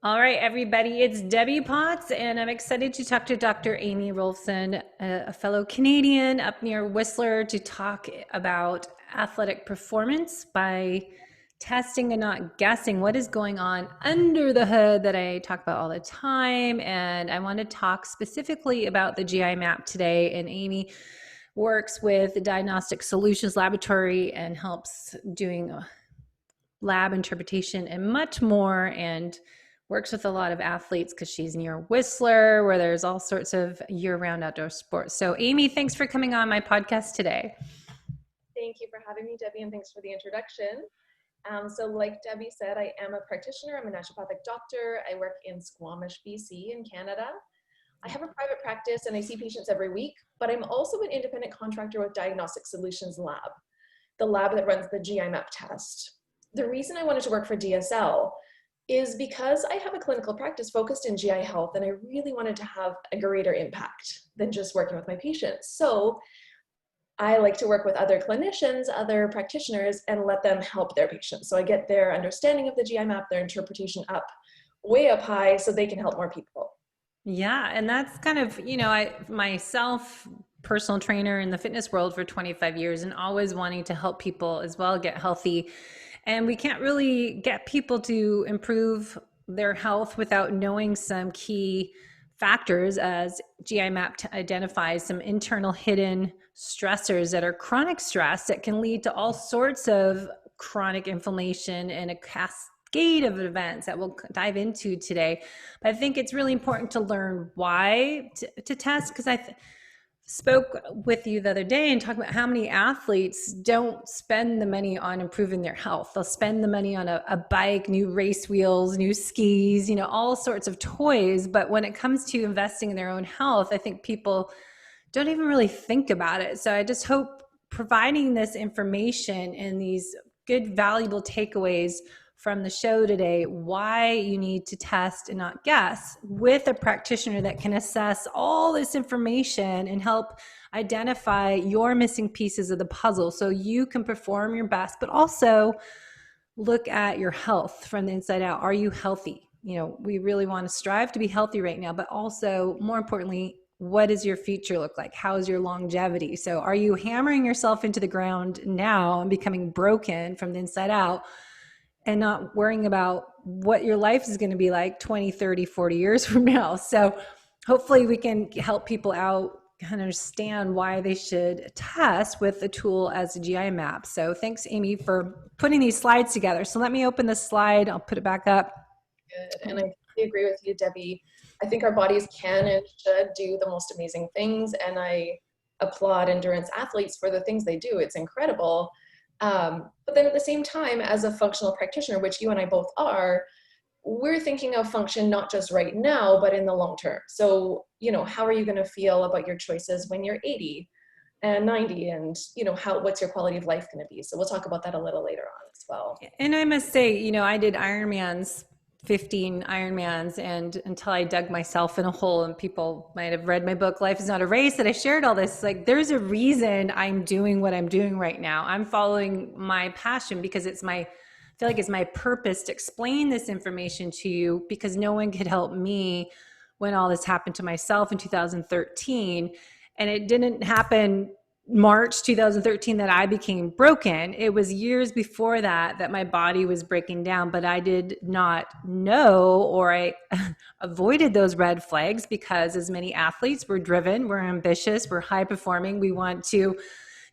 All right, everybody, it's Debbie Potts, and I'm excited to talk to Dr. Amy Rolfsen, a fellow Canadian up near Whistler, to talk about athletic performance by testing and not guessing what is going on under the hood that I talk about all the time. And I want to talk specifically about the GI map today. And Amy works with the Diagnostic Solutions Laboratory and helps doing lab interpretation and much more, and works with a lot of athletes because she's near Whistler, where there's all sorts of year-round outdoor sports. So Amy, thanks for coming on my podcast today. Thank you for having me, Debbie, and thanks for the introduction. So like Debbie said, I am a practitioner. I'm a naturopathic doctor. I work in Squamish, BC in Canada. I have a private practice and I see patients every week, but I'm also an independent contractor with Diagnostic Solutions Lab, the lab that runs the GI map test. The reason I wanted to work for DSL is because I have a clinical practice focused in GI health, and I really wanted to have a greater impact than just working with my patients. So I like to work with other clinicians, other practitioners, and let them help their patients. So I get their understanding of the GI map, their interpretation up, way up high, so they can help more people. Yeah, and that's kind of, I myself, personal trainer in the fitness world for 25 years and always wanting to help people as well get healthy. And we can't really get people to improve their health without knowing some key factors, as GI map identifies some internal hidden stressors that are chronic stress that can lead to all sorts of chronic inflammation and a cascade of events that we'll dive into today. But I think it's really important to learn why to test, because spoke with you the other day and talked about how many athletes don't spend the money on improving their health. They'll spend the money on a bike, new race wheels, new skis, all sorts of toys. But when it comes to investing in their own health, I think people don't even really think about it. So I just hope providing this information and these good, valuable takeaways from the show today, why you need to test and not guess, with a practitioner that can assess all this information and help identify your missing pieces of the puzzle so you can perform your best, but also look at your health from the inside out. Are you healthy? We really want to strive to be healthy right now, but also, more importantly, what does your future look like? How is your longevity? So are you hammering yourself into the ground now and becoming broken from the inside out, and not worrying about what your life is going to be like 20, 30, 40 years from now? So hopefully we can help people out kind of understand why they should test with a tool as a GI map. So thanks, Amy, for putting these slides together. So let me open the slide. I'll put it back up. Good. And I completely agree with you, Debbie. I think our bodies can and should do the most amazing things, and I applaud endurance athletes for the things they do. It's incredible. But then at the same time, as a functional practitioner, which you and I both are, we're thinking of function not just right now, but in the long term. So, how are you going to feel about your choices when you're 80 and 90, and, what's your quality of life going to be? So we'll talk about that a little later on as well. And I must say, I did Ironmans, 15 Ironmans, and until I dug myself in a hole, and people might have read my book, Life is Not a Race, that I shared all this. Like, there's a reason I'm doing what I'm doing right now. I'm following my passion because I feel like it's my purpose to explain this information to you, because no one could help me when all this happened to myself in 2013. And it didn't happen March 2013 that I became broken. It was years before that my body was breaking down, but I did not know, or I avoided those red flags, because as many athletes, we're driven, we're ambitious, we're high performing, we want to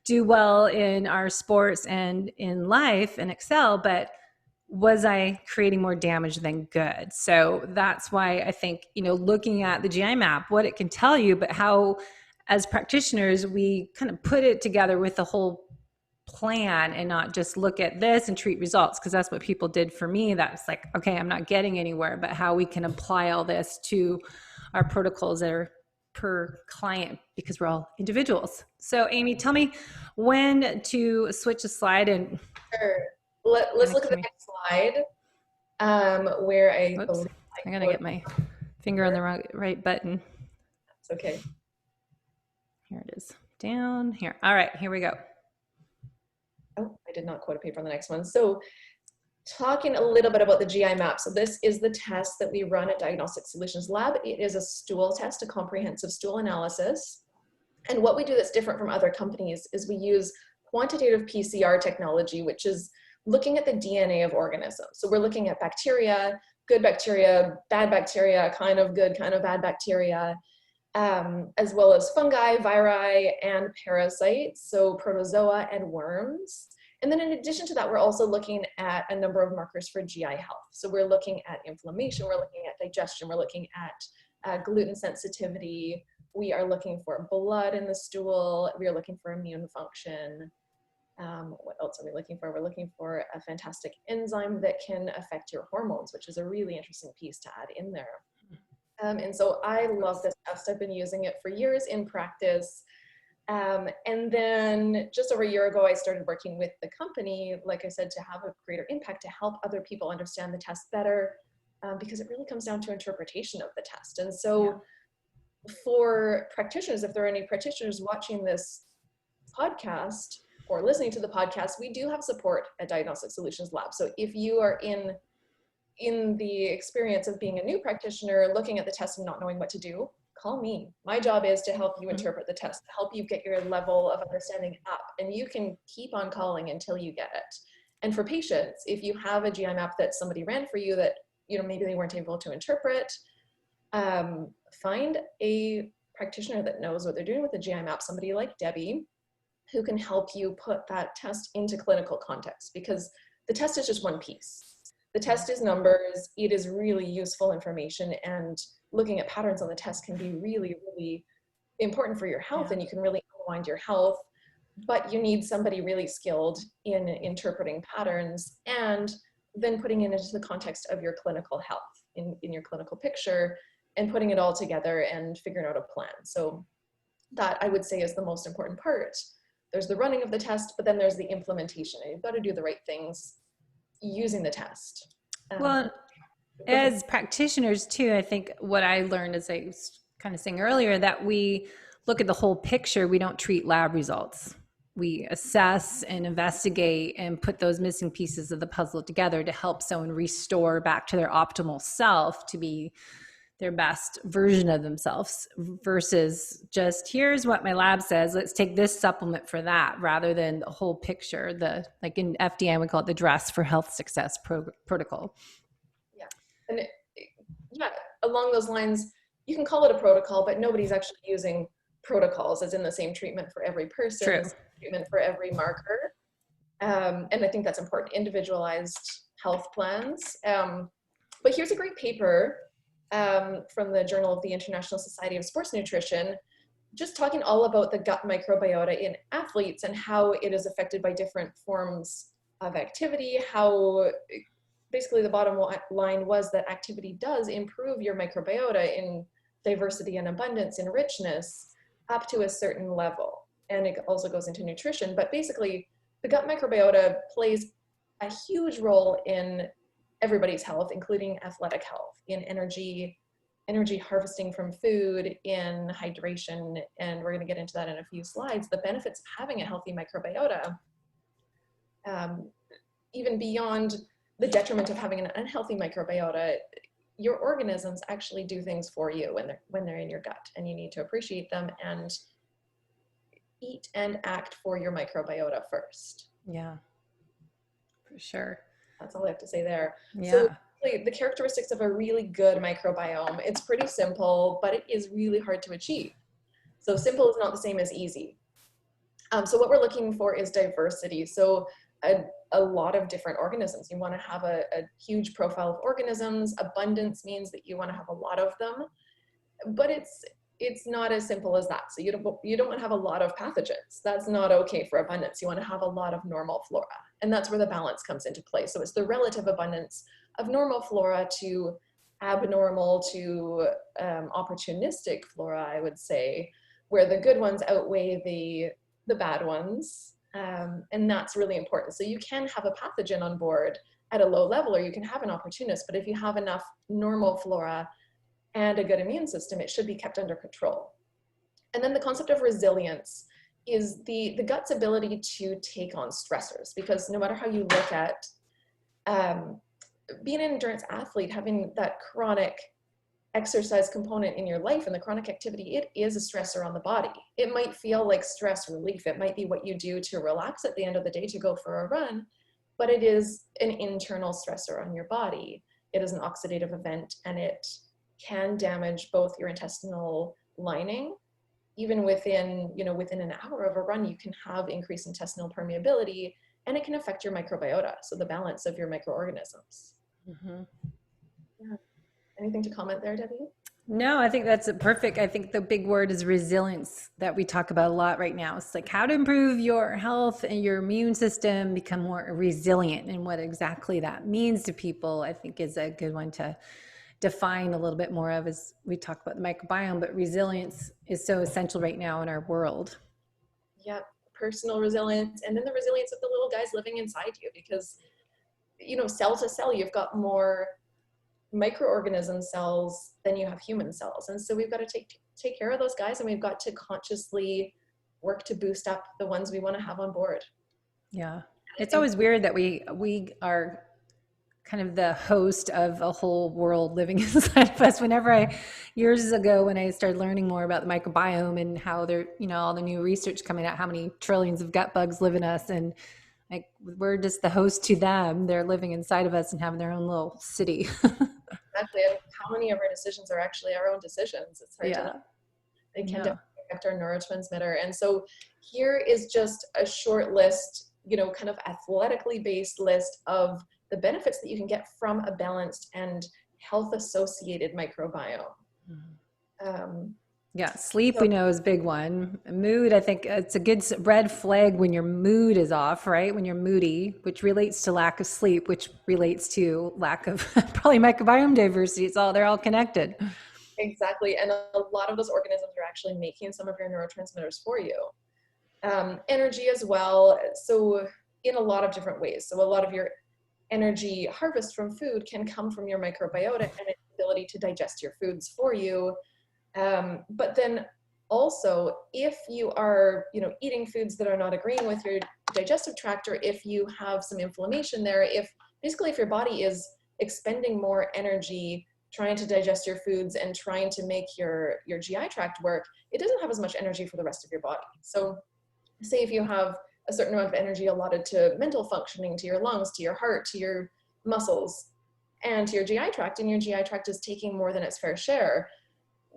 do well in our sports and in life and excel. But was I creating more damage than good? So that's why I think, looking at the GI map, what it can tell you, but how as practitioners, we kind of put it together with the whole plan and not just look at this and treat results, because that's what people did for me. That's like, okay, I'm not getting anywhere, but how we can apply all this to our protocols that are per client, because we're all individuals. So Amy, tell me when to switch a slide. And Sure. Let's look at the next slide, where I whoops, believe I'm gonna get my finger on the right button. That's okay. Here it is, down here. All right, here we go. Oh, I did not quote a paper on the next one. So talking a little bit about the GI map. So this is the test that we run at Diagnostic Solutions Lab. It is a stool test, a comprehensive stool analysis. And what we do that's different from other companies is we use quantitative PCR technology, which is looking at the DNA of organisms. So we're looking at bacteria, good bacteria, bad bacteria, kind of good, kind of bad bacteria, as well as fungi, viri, and parasites, so protozoa and worms. And then in addition to that, we're also looking at a number of markers for GI health. So we're looking at inflammation, we're looking at digestion, we're looking at gluten sensitivity, we are looking for blood in the stool, we are looking for immune function. What else are we looking for? We're looking for a fantastic enzyme that can affect your hormones, which is a really interesting piece to add in there. And so I love this test. I've been using it for years in practice. And then just over a year ago, I started working with the company, like I said, to have a greater impact, to help other people understand the test better, because it really comes down to interpretation of the test. And so for practitioners, if there are any practitioners watching this podcast or listening to the podcast, we do have support at Diagnostic Solutions Lab. So if you are in the experience of being a new practitioner, looking at the test and not knowing what to do, call me. My job is to help you interpret the test, help you get your level of understanding up, and you can keep on calling until you get it. And for patients, if you have a GI map that somebody ran for you that, maybe they weren't able to interpret, find a practitioner that knows what they're doing with the GI map, somebody like Debbie, who can help you put that test into clinical context, because the test is just one piece. The test is numbers, it is really useful information, and looking at patterns on the test can be really, really important for your health, and you can really unwind your health, but you need somebody really skilled in interpreting patterns and then putting it into the context of your clinical health, in your clinical picture, and putting it all together and figuring out a plan. So that, I would say, is the most important part. There's the running of the test, but then there's the implementation, and you've got to do the right things using the test. Well, as practitioners too, I think what I learned, as I was kind of saying earlier, that we look at the whole picture. We don't treat lab results. We assess and investigate and put those missing pieces of the puzzle together to help someone restore back to their optimal self, to be their best version of themselves, versus just, here's what my lab says, let's take this supplement for that, rather than the whole picture. Like in FDN, we call it the dress for health success protocol. Yeah, and along those lines, you can call it a protocol, but nobody's actually using protocols as in the same treatment for every person, True. Treatment for every marker. And I think that's important, individualized health plans. But here's a great paper from the Journal of the International Society of Sports Nutrition, just talking all about the gut microbiota in athletes and how it is affected by different forms of activity, how basically the bottom line was that activity does improve your microbiota in diversity and abundance and richness up to a certain level. And it also goes into nutrition, but basically the gut microbiota plays a huge role in everybody's health, including athletic health, in energy harvesting from food, in hydration, and we're going to get into that in a few slides. The benefits of having a healthy microbiota, even beyond the detriment of having an unhealthy microbiota, your organisms actually do things for you when they're in your gut, and you need to appreciate them and eat and act for your microbiota first. Yeah, for sure. That's all I have to say there. Yeah. So the characteristics of a really good microbiome, it's pretty simple, but it is really hard to achieve. So simple is not the same as easy. So what we're looking for is diversity. So a lot of different organisms. You want to have a huge profile of organisms. Abundance means that you want to have a lot of them, but it's not as simple as that. So you don't want to have a lot of pathogens. That's not okay for abundance. You want to have a lot of normal flora. And that's where the balance comes into play. So it's the relative abundance of normal flora to abnormal to opportunistic flora, I would say, where the good ones outweigh the bad ones. And that's really important. So you can have a pathogen on board at a low level, or you can have an opportunist, but if you have enough normal flora and a good immune system, it should be kept under control. And then the concept of resilience is the gut's ability to take on stressors, because no matter how you look at being an endurance athlete, having that chronic exercise component in your life and the chronic activity, it is a stressor on the body. It might feel like stress relief. It might be what you do to relax at the end of the day to go for a run, but it is an internal stressor on your body. It is an oxidative event, and it can damage both your intestinal lining. Even within, within an hour of a run, you can have increased intestinal permeability, and it can affect your microbiota, so the balance of your microorganisms. Mm-hmm. Yeah. Anything to comment there, Debbie? No, I think that's perfect. I think the big word is resilience that we talk about a lot right now. It's like how to improve your health and your immune system, become more resilient, and what exactly that means to people, I think is a good one to define a little bit more of as we talk about the microbiome, but resilience is so essential right now in our world. Yep, personal resilience, and then the resilience of the little guys living inside you, because, cell to cell, you've got more microorganism cells than you have human cells. And so we've got to take care of those guys, and we've got to consciously work to boost up the ones we want to have on board. Yeah. It's always weird that we are kind of the host of a whole world living inside of us. Years ago, when I started learning more about the microbiome and how all the new research coming out, how many trillions of gut bugs live in us, and like we're just the host to them. They're living inside of us and having their own little city. Exactly. And how many of our decisions are actually our own decisions? It's hard to know. They can definitely affect our neurotransmitter. And so here is just a short list, kind of athletically based list of the benefits that you can get from a balanced and health associated microbiome. Yeah, sleep we know is a big one. Mood, I think it's a good red flag when your mood is off, right? When you're moody, which relates to lack of sleep, which relates to lack of probably microbiome diversity. They're all connected. Exactly. And a lot of those organisms are actually making some of your neurotransmitters for you. Energy as well. So in a lot of different ways. So a lot of your energy harvest from food can come from your microbiota and its ability to digest your foods for you. But then also, if you are, eating foods that are not agreeing with your digestive tract, or if you have some inflammation there, if your body is expending more energy trying to digest your foods and trying to make your GI tract work, it doesn't have as much energy for the rest of your body. So say if you have a certain amount of energy allotted to mental functioning, to your lungs, to your heart, to your muscles, and to your GI tract, and your GI tract is taking more than its fair share,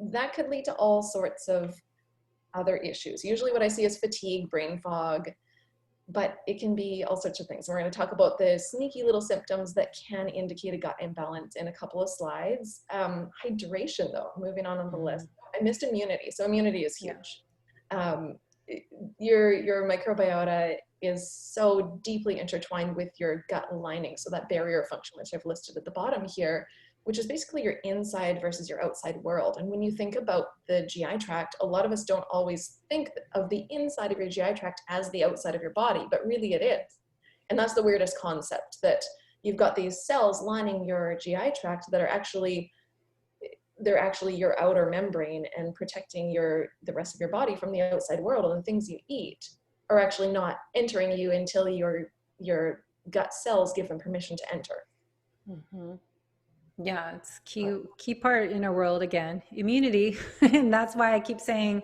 that could lead to all sorts of other issues. Usually what I see is fatigue, brain fog, but it can be all sorts of things. We're going to talk about the sneaky little symptoms that can indicate a gut imbalance in a couple of slides. Hydration, though, moving on the list. I missed immunity. So immunity is huge. Your microbiota is so deeply intertwined with your gut lining. So that barrier function, which I've listed at the bottom here, which is basically your inside versus your outside world. And when you think about the GI tract, a lot of us don't always think of the inside of your GI tract as the outside of your body, but really it is. And that's the weirdest concept, that you've got these cells lining your GI tract that are actually your outer membrane and protecting the rest of your body from the outside world. And the things you eat are actually not entering you until your gut cells give them permission to enter. Mm-hmm. Yeah, it's key part in our world, again, immunity. And that's why I keep saying,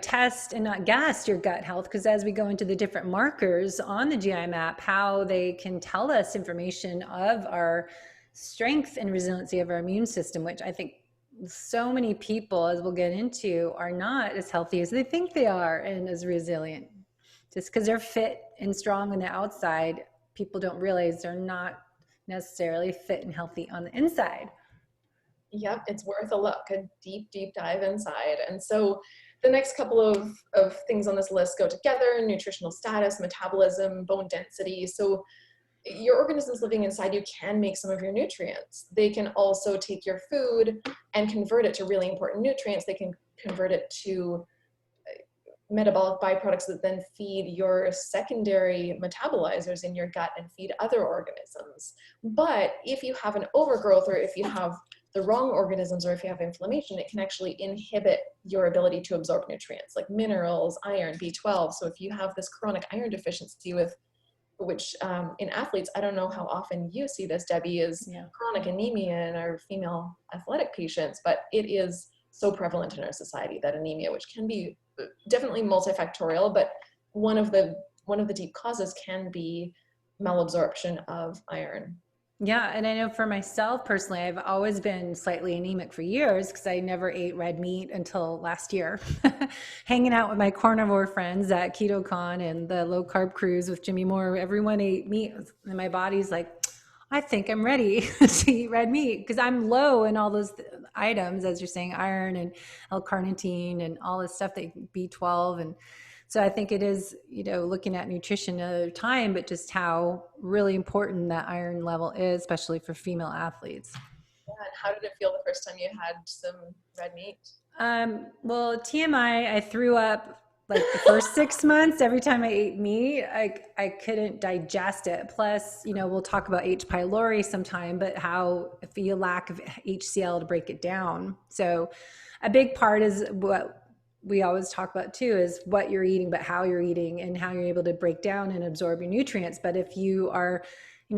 test and not gas your gut health, because as we go into the different markers on the GI map, how they can tell us information of our strength and resiliency of our immune system, which I think so many people, as we'll get into, are not as healthy as they think they are and as resilient. Just because they're fit and strong on the outside, people don't realize they're not necessarily fit and healthy on the inside. Yep, it's worth a look, a deep dive inside. And so the next couple of things on this list go together: nutritional status, metabolism, bone density. So your organisms living inside you can make some of your nutrients. They can also take your food and convert it to really important nutrients. They can convert it to metabolic byproducts that then feed your secondary metabolizers in your gut and feed other organisms. But if you have an overgrowth, or if you have the wrong organisms, or if you have inflammation, it can actually inhibit your ability to absorb nutrients like minerals, iron, B12. So if you have this chronic iron deficiency with which in athletes, I don't know how often you see this, Debbie, is chronic anemia in our female athletic patients, but it is so prevalent in our society, that anemia, which can be definitely multifactorial, but one of the deep causes can be malabsorption of iron. Yeah, and I know for myself personally, I've always been slightly anemic for years because I never ate red meat until last year. Hanging out with my carnivore friends at KetoCon and the low carb cruise with Jimmy Moore, everyone ate meat, and my body's like, I think I'm ready to eat red meat because I'm low in all those items, as you're saying, iron and L-carnitine and all this stuff, that B12 and so I think it is, looking at nutrition another time, but just how really important that iron level is, especially for female athletes. Yeah, and how did it feel the first time you had some red meat? Well, TMI, I threw up like the first 6 months. Every time I ate meat, I couldn't digest it. Plus, we'll talk about H. pylori sometime, but how if you lack of HCl to break it down. So a big part is what we always talk about too, is what you're eating, but how you're eating and how you're able to break down and absorb your nutrients. But if you are,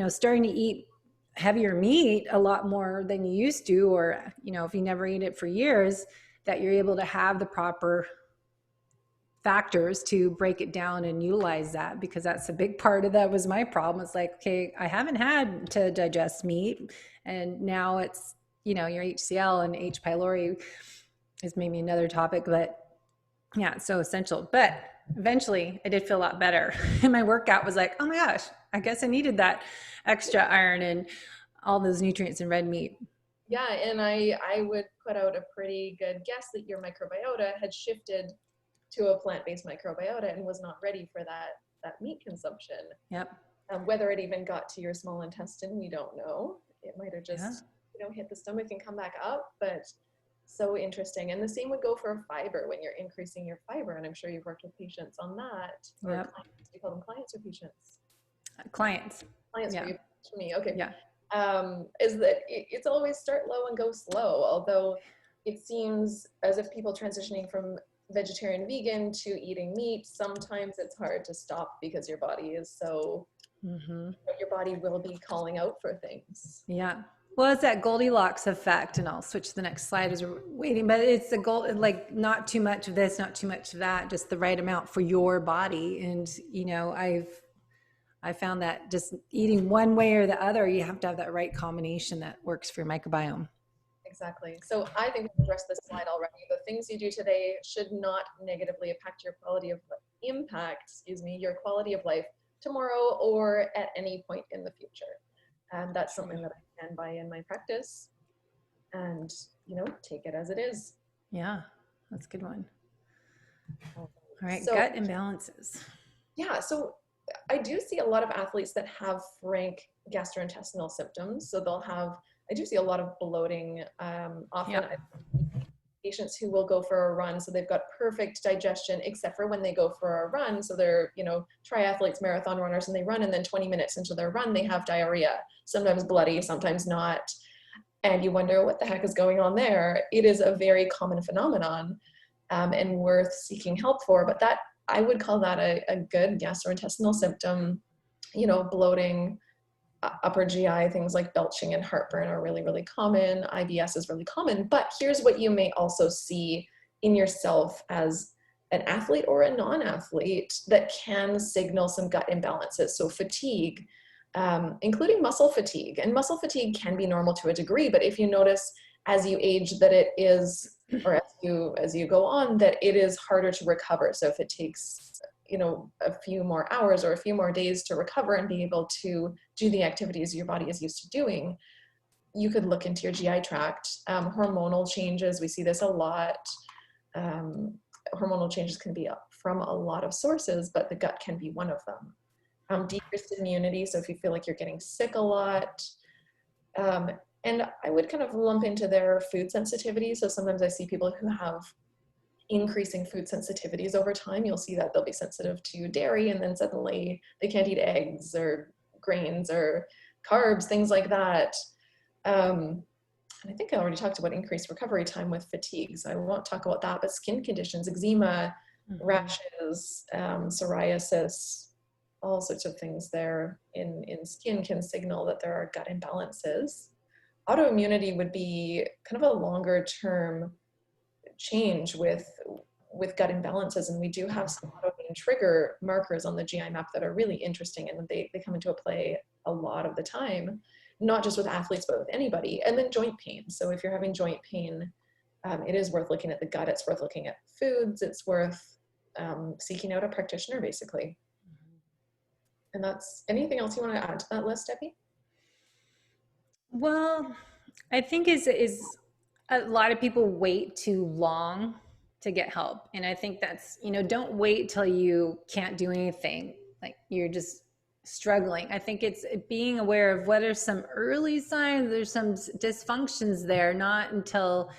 starting to eat heavier meat a lot more than you used to, or, if you never eat it for years, that you're able to have the proper factors to break it down and utilize that, because that's a big part of that was my problem. It's like, okay, I haven't had to digest meat, and now it's, your HCl and H. pylori is maybe another topic, but yeah, it's so essential. But eventually I did feel a lot better. And my workout was like, oh my gosh, I guess I needed that extra iron and all those nutrients in red meat. Yeah, and I would put out a pretty good guess that your microbiota had shifted to a plant-based microbiota and was not ready for that meat consumption. Yep. Whether it even got to your small intestine, we don't know. It might have just, hit the stomach and come back up, but so interesting. And the same would go for fiber when you're increasing your fiber. And I'm sure you've worked with patients on that. Or clients. Do you call them clients or patients? Clients. Clients yeah. For me. Okay. Yeah. Is that it's always start low and go slow. Although it seems as if people transitioning from vegetarian, vegan to eating meat, sometimes it's hard to stop because your body is so, your body will be calling out for things. Yeah. Well, it's that Goldilocks effect, and I'll switch to the next slide as we're waiting, but it's the goal, like not too much of this, not too much of that, just the right amount for your body. And, I found that just eating one way or the other, you have to have that right combination that works for your microbiome. Exactly. So I think we've addressed this slide already. The things you do today should not negatively impact your quality of life tomorrow or at any point in the future. And that's something that I stand by in my practice, and, take it as it is. Yeah, that's a good one. All right, so, gut imbalances. Yeah, so I do see a lot of athletes that have frank gastrointestinal symptoms. So I do see a lot of bloating. Often patients who will go for a run, so they've got perfect digestion, except for when they go for a run. So they're, triathletes, marathon runners, and they run, and then 20 minutes into their run, they have diarrhea, sometimes bloody, sometimes not. And you wonder what the heck is going on there. It is a very common phenomenon and worth seeking help for. But I would call that a good gastrointestinal symptom. Bloating, upper GI, things like belching and heartburn are really, really common. IBS is really common. But here's what you may also see in yourself as an athlete or a non-athlete that can signal some gut imbalances. So fatigue, including muscle fatigue. And muscle fatigue can be normal to a degree, but if you notice as you age that it is, or as you go on, that it is harder to recover. So if it takes a few more hours or a few more days to recover and be able to do the activities your body is used to doing, you could look into your GI tract. Hormonal changes, we see this a lot. Hormonal changes can be from a lot of sources, but the gut can be one of them. Decreased immunity, so if you feel like you're getting sick a lot. And I would kind of lump into their food sensitivity. So sometimes I see people who have increasing food sensitivities over time. You'll see that they'll be sensitive to dairy, and then suddenly they can't eat eggs or grains or carbs, things like that. And I think I already talked about increased recovery time with fatigue, so I won't talk about that, but skin conditions, eczema, rashes, psoriasis, all sorts of things there in skin can signal that there are gut imbalances. Autoimmunity would be kind of a longer term change with gut imbalances, and we do have some autoimmune trigger markers on the GI map that are really interesting, and they come into a play a lot of the time, not just with athletes but with anybody. And then joint pain. So if you're having joint pain, it is worth looking at the gut, it's worth looking at foods, it's worth seeking out a practitioner basically. And that's, anything else you want to add to that list, Debbie? Well, I think is a lot of people wait too long to get help. And I think that's, don't wait till you can't do anything. Like you're just struggling. I think it's being aware of what are some early signs, there's some dysfunctions there, not until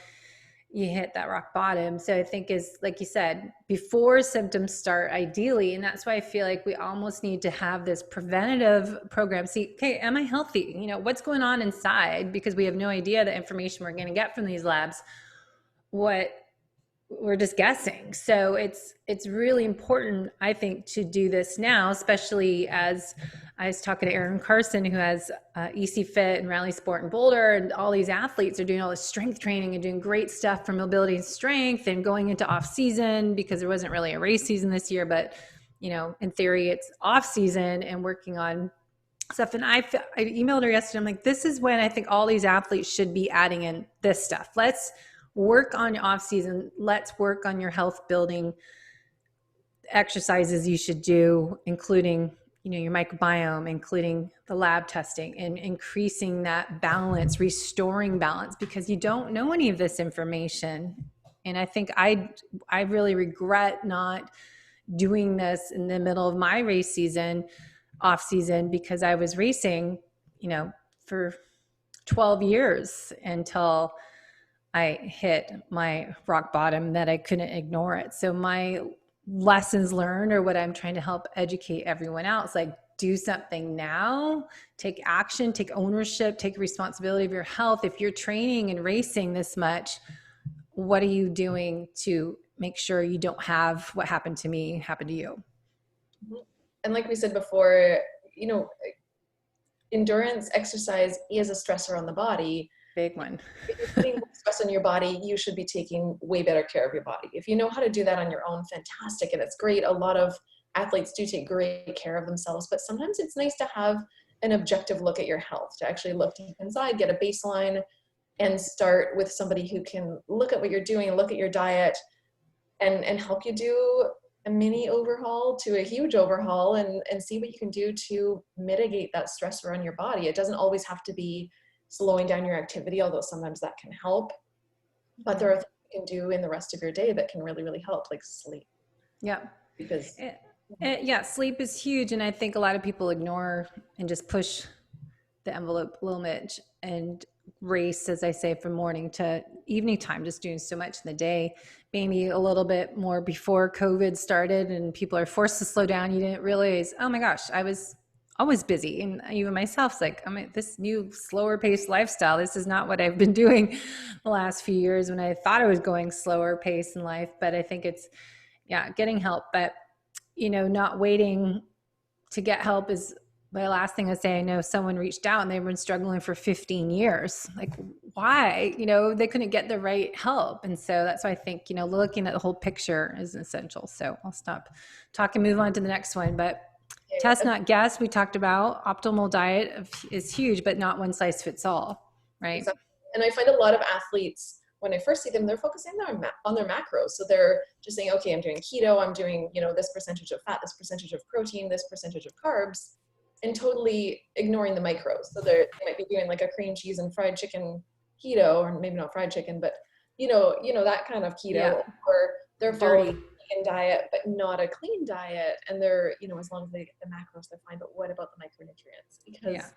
you hit that rock bottom. So I think is, like you said, before symptoms start ideally. And that's why I feel like we almost need to have this preventative program. See, okay, am I healthy? What's going on inside? Because we have no idea the information we're going to get from these labs. What we're just guessing. So it's really important, I think, to do this now, especially as I was talking to Aaron Carson, who has EC Fit and Rally Sport and Boulder, and all these athletes are doing all this strength training and doing great stuff for mobility and strength and going into off season, because there wasn't really a race season this year, but in theory it's off season, and working on stuff. And I emailed her yesterday. I'm like, this is when I think all these athletes should be adding in this stuff. Let's work on your off season. Let's work on your health building exercises you should do, including, your microbiome, including the lab testing, and increasing that balance, restoring balance, because you don't know any of this information. And I think I really regret not doing this in the middle of my race season, off season, because I was racing, for 12 years until I hit my rock bottom that I couldn't ignore it. So my lessons learned, or what I'm trying to help educate everyone else, like, do something now, take action, take ownership, take responsibility of your health. If you're training and racing this much, what are you doing to make sure you don't have what happened to me happen to you? And like we said before, endurance exercise is a stressor on the body. Big one. If you're putting stress on your body, you should be taking way better care of your body. If you know how to do that on your own, fantastic. And it's great. A lot of athletes do take great care of themselves, but sometimes it's nice to have an objective look at your health, to actually look deep inside, get a baseline, and start with somebody who can look at what you're doing, look at your diet, and help you do a mini overhaul to a huge overhaul, and see what you can do to mitigate that stressor on your body. It doesn't always have to be slowing down your activity, although sometimes that can help. But there are things you can do in the rest of your day that can really, really help, like sleep. Yeah. Because yeah, sleep is huge. And I think a lot of people ignore and just push the envelope a little bit and race, as I say, from morning to evening time, just doing so much in the day. Maybe a little bit more before COVID started and people are forced to slow down. You didn't realize, oh my gosh, I was always busy. And even myself, like, this new slower paced lifestyle, this is not what I've been doing the last few years when I thought I was going slower pace in life. But I think it's, getting help, but, not waiting to get help is my last thing I say. I know someone reached out and they've been struggling for 15 years. Like, why? They couldn't get the right help. And so that's why I think, looking at the whole picture is essential. So I'll stop talking, move on to the next one. But test, not guess. We talked about optimal diet is huge, but not one size fits all, right? Exactly. And I find a lot of athletes, when I first see them, they're focusing on their macros. So they're just saying, okay, I'm doing keto, I'm doing, this percentage of fat, this percentage of protein, this percentage of carbs, and totally ignoring the micros. So they might be doing like a cream cheese and fried chicken keto, or maybe not fried chicken, but that kind of keto, or they're following a vegan diet, but not a clean diet. And they're, as long as they get the macros, they're fine. But what about the micronutrients? Because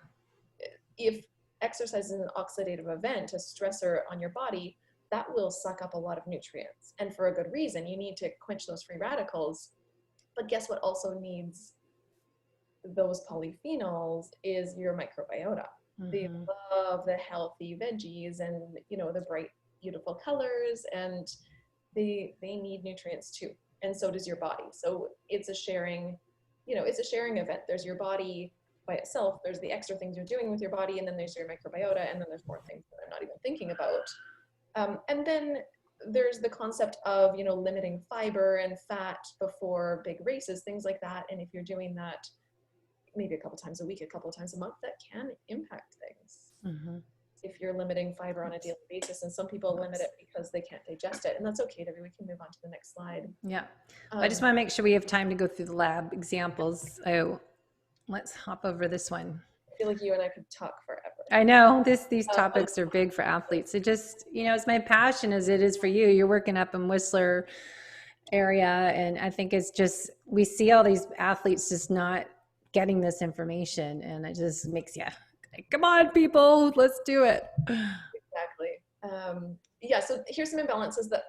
if exercise is an oxidative event, a stressor on your body, that will suck up a lot of nutrients. And for a good reason. You need to quench those free radicals. But guess what also needs those polyphenols is your microbiota. Mm-hmm. They love the healthy veggies and, the bright, beautiful colors, and they need nutrients too. And so does your body. So it's a sharing it's a sharing event. There's your body by itself, there's the extra things you're doing with your body, and then there's your microbiota, and then there's more things that I'm not even thinking about. And then there's the concept of, limiting fiber and fat before big races, things like that. And if you're doing that maybe a couple times a week, a couple times a month, that can impact things. Mm-hmm. If you're limiting fiber on a daily basis, and some people limit it because they can't digest it, and that's okay, Debbie. We can move on to the next slide. Yeah. I just want to make sure we have time to go through the lab examples. So let's hop over this one. I feel like you and I could talk forever. I know these topics are big for athletes. It just, it's my passion as it is for you. You're working up in Whistler area. And I think it's just, we see all these athletes just not getting this information, and it just makes you like, come on, people, let's do it. Exactly. Yeah, so here's some imbalances that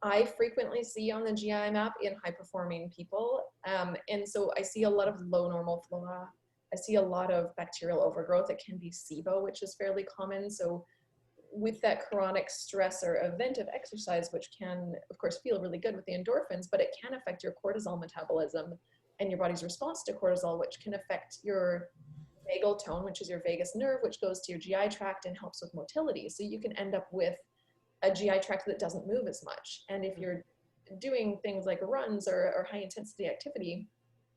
I frequently see on the GI map in high performing people. And so I see a lot of low normal flora. I see a lot of bacterial overgrowth. It can be SIBO, which is fairly common. So with that chronic stress or event of exercise, which can, of course, feel really good with the endorphins, but it can affect your cortisol metabolism and your body's response to cortisol, which can affect your vagal tone, which is your vagus nerve, which goes to your GI tract and helps with motility. So you can end up with a GI tract that doesn't move as much. And if you're doing things like runs or high intensity activity,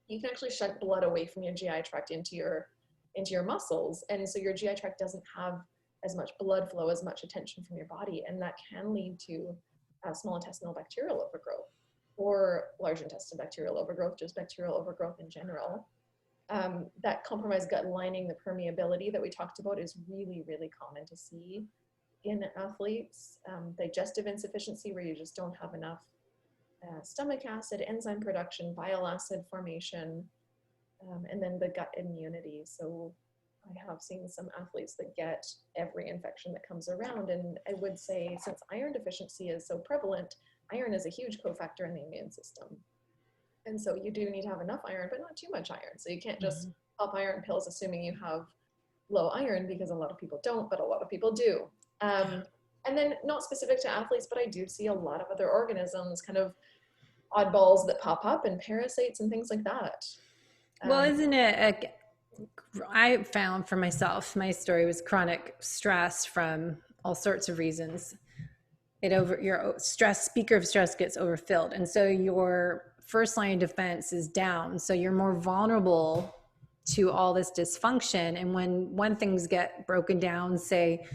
you can actually shunt blood away from your GI tract into your muscles. And so your GI tract doesn't have as much blood flow, as much attention from your body. And that can lead to small intestinal bacterial overgrowth or large intestine bacterial overgrowth, just bacterial overgrowth in general. That compromised gut lining, the permeability that we talked about, is really, really common to see in athletes. Digestive insufficiency, where you just don't have enough stomach acid, enzyme production, bile acid formation, and then the gut immunity. So I have seen some athletes that get every infection that comes around. And I would say, since iron deficiency is so prevalent, iron is a huge cofactor in the immune system. And so you do need to have enough iron, but not too much iron. So you can't just pop iron pills assuming you have low iron, because a lot of people don't, but a lot of people do. And then, not specific to athletes, but I do see a lot of other organisms, kind of oddballs that pop up, and parasites and things like that. Well, isn't it, I found for myself, my story was chronic stress from all sorts of reasons. Your stress, speaker of stress, gets overfilled. And so your first line of defense is down. So you're more vulnerable to all this dysfunction. And when things get broken down, say,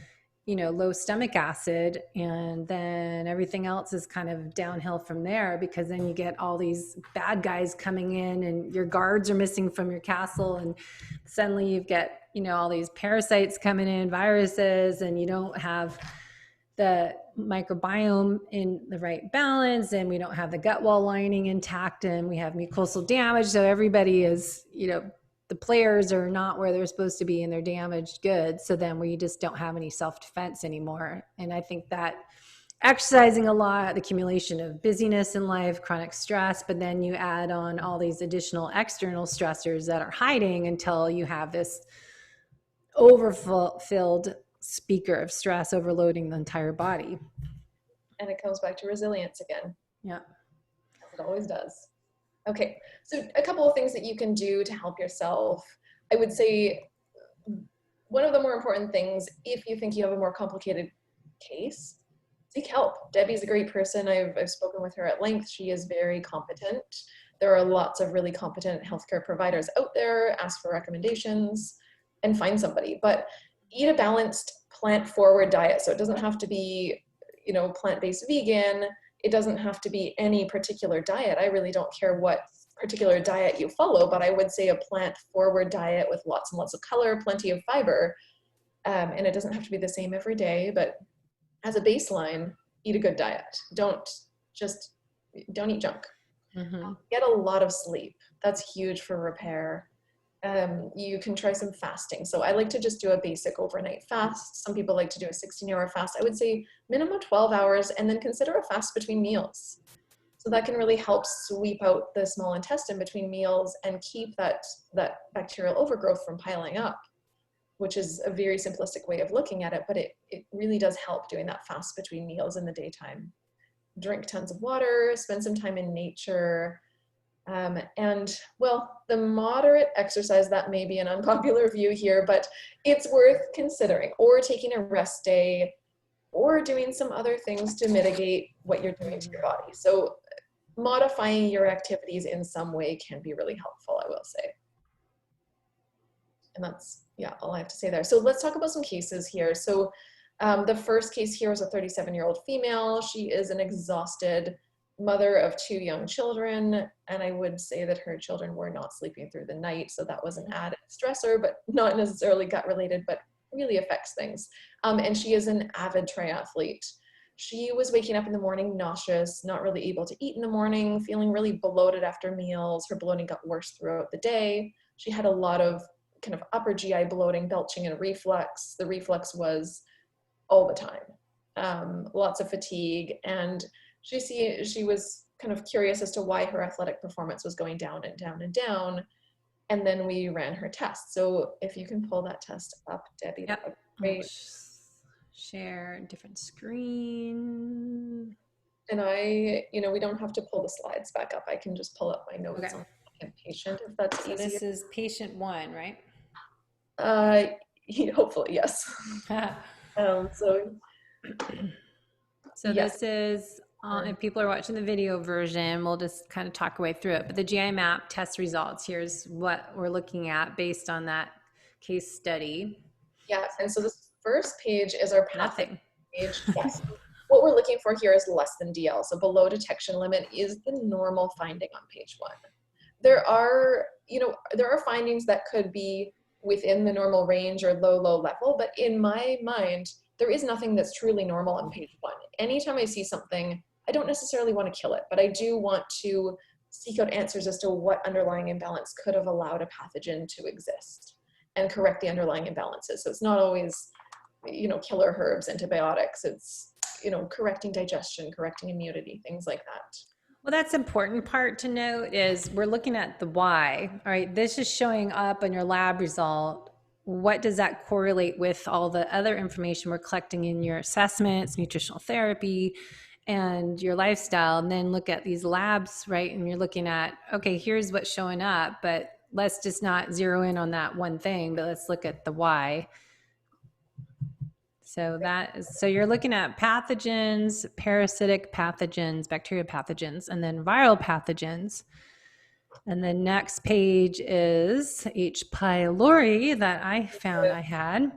low stomach acid, and then everything else is kind of downhill from there, because then you get all these bad guys coming in and your guards are missing from your castle, and suddenly you get, all these parasites coming in, viruses, and you don't have the microbiome in the right balance, and we don't have the gut wall lining intact, and we have mucosal damage. So everybody is, the players are not where they're supposed to be, and they're damaged goods. So then we just don't have any self-defense anymore. And I think that exercising a lot, the accumulation of busyness in life, chronic stress, but then you add on all these additional external stressors that are hiding until you have this overfilled speaker of stress overloading the entire body. And it comes back to resilience again. Yeah. As it always does. Okay, so a couple of things that you can do to help yourself. I would say one of the more important things, if you think you have a more complicated case, seek help. Debbie's a great person. I've spoken with her at length. She is very competent. There are lots of really competent healthcare providers out there. Ask for recommendations and find somebody. But eat a balanced, plant-forward diet. So it doesn't have to be, plant-based vegan. It doesn't have to be any particular diet. I really don't care what particular diet you follow, but I would say a plant-forward diet with lots and lots of color, plenty of fiber. And it doesn't have to be the same every day, but as a baseline, eat a good diet. Don't eat junk. Mm-hmm. Get a lot of sleep. That's huge for repair. You can try some fasting. So I like to just do a basic overnight fast. Some people like to do a 16-hour fast. I would say minimum 12 hours, and then consider a fast between meals. So that can really help sweep out the small intestine between meals and keep that bacterial overgrowth from piling up, which is a very simplistic way of looking at it, but it really does help doing that fast between meals in the daytime. Drink tons of water, spend some time in nature. And well, the moderate exercise, that may be an unpopular view here, but it's worth considering, or taking a rest day, or doing some other things to mitigate what you're doing to your body. So modifying your activities in some way can be really helpful, I will say. And that's, yeah, all I have to say there. So let's talk about some cases here. So the first case here is a 37-year-old female. She is an exhausted mother of 2 young children, and I would say that her children were not sleeping through the night, so that was an added stressor, but not necessarily gut related, but really affects things. And she is an avid triathlete. She was waking up in the morning nauseous, not really able to eat in the morning, feeling really bloated after meals. Her bloating got worse throughout the day. She had a lot of kind of upper GI bloating, belching, and reflux. The reflux was all the time. Lots of fatigue, and she was kind of curious as to why her athletic performance was going down and down and down. And then we ran her test. So if you can pull that test up, Debbie, that would be I'll great. share a different screen. And we don't have to pull the slides back up. I can just pull up my notes Okay. on the second patient if that's So easier. this is patient 1, right? Uh, hopefully, yes. So So yes, this is, if people are watching the video version, we'll just kind of talk our way through it. But the GI map test results, here's what we're looking at based on that case study. yeah. And so this first page is our pathogen Nothing. page. Yes. What we're looking for here is less than DL. So below detection limit is the normal finding on page 1. There are findings that could be within the normal range or low level, but in my mind, there is nothing that's truly normal on page 1. Anytime I see something, I don't necessarily want to kill it, but I do want to seek out answers as to what underlying imbalance could have allowed a pathogen to exist and correct the underlying imbalances. So it's not always, killer herbs, antibiotics. It's, correcting digestion, correcting immunity, things like that. Well, that's important part to note is we're looking at the why. All right, this is showing up in your lab result. What does that correlate with all the other information we're collecting in your assessments, nutritional therapy, and your lifestyle? And then look at these labs, right? And you're looking at, okay, here's what's showing up, but let's just not zero in on that one thing, but let's look at the why. So you're looking at pathogens, parasitic pathogens, bacteria pathogens, and then viral pathogens. And the next page is H. pylori that I found I had.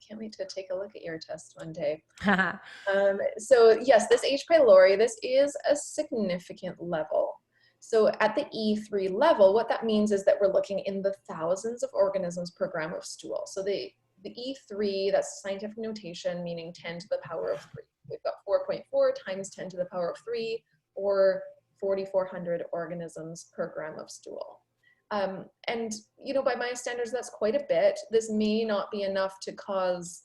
Can't wait to take a look at your test one day. Um, So yes, this H. pylori, this is a significant level. So at the E3 level, what that means is that we're looking in the thousands of organisms per gram of stool. So the E3, that's scientific notation, meaning 10 to the power of 3. We've got 4.4 times 10 to the power of 3, or 4,400 organisms per gram of stool. And, by my standards, that's quite a bit. This may not be enough to cause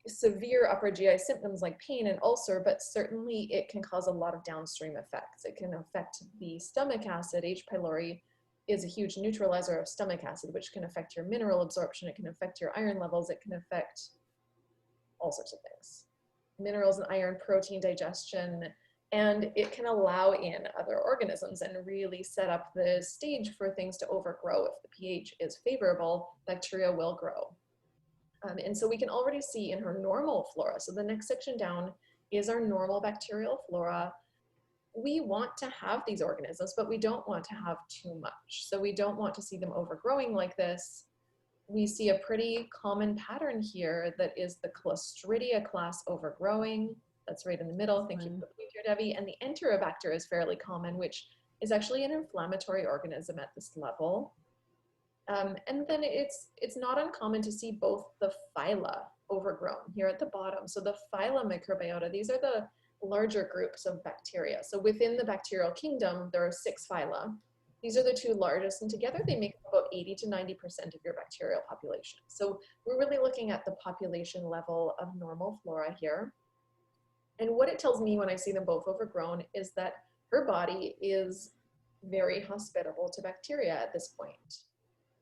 severe upper GI symptoms like pain and ulcer, but certainly it can cause a lot of downstream effects. It can affect the stomach acid. H. pylori is a huge neutralizer of stomach acid, which can affect your mineral absorption. It can affect your iron levels. It can affect all sorts of things. Minerals and iron, protein digestion, and it can allow in other organisms and really set up the stage for things to overgrow. If the pH is favorable, bacteria will grow. And so we can already see in her normal flora. So the next section down is our normal bacterial flora. We want to have these organisms, but we don't want to have too much. So we don't want to see them overgrowing like this. We see a pretty common pattern here that is the Clostridia class overgrowing. That's right in the middle. Thank you for the point here, Debbie. And the Enterobacter is fairly common, which is actually an inflammatory organism at this level. And then it's not uncommon to see both the phyla overgrown here at the bottom. So the phyla microbiota, these are the larger groups of bacteria. So within the bacterial kingdom, there are 6 phyla. These are the 2 largest, and together they make up about 80 to 90% of your bacterial population. So we're really looking at the population level of normal flora here. And what it tells me when I see them both overgrown is that her body is very hospitable to bacteria at this point.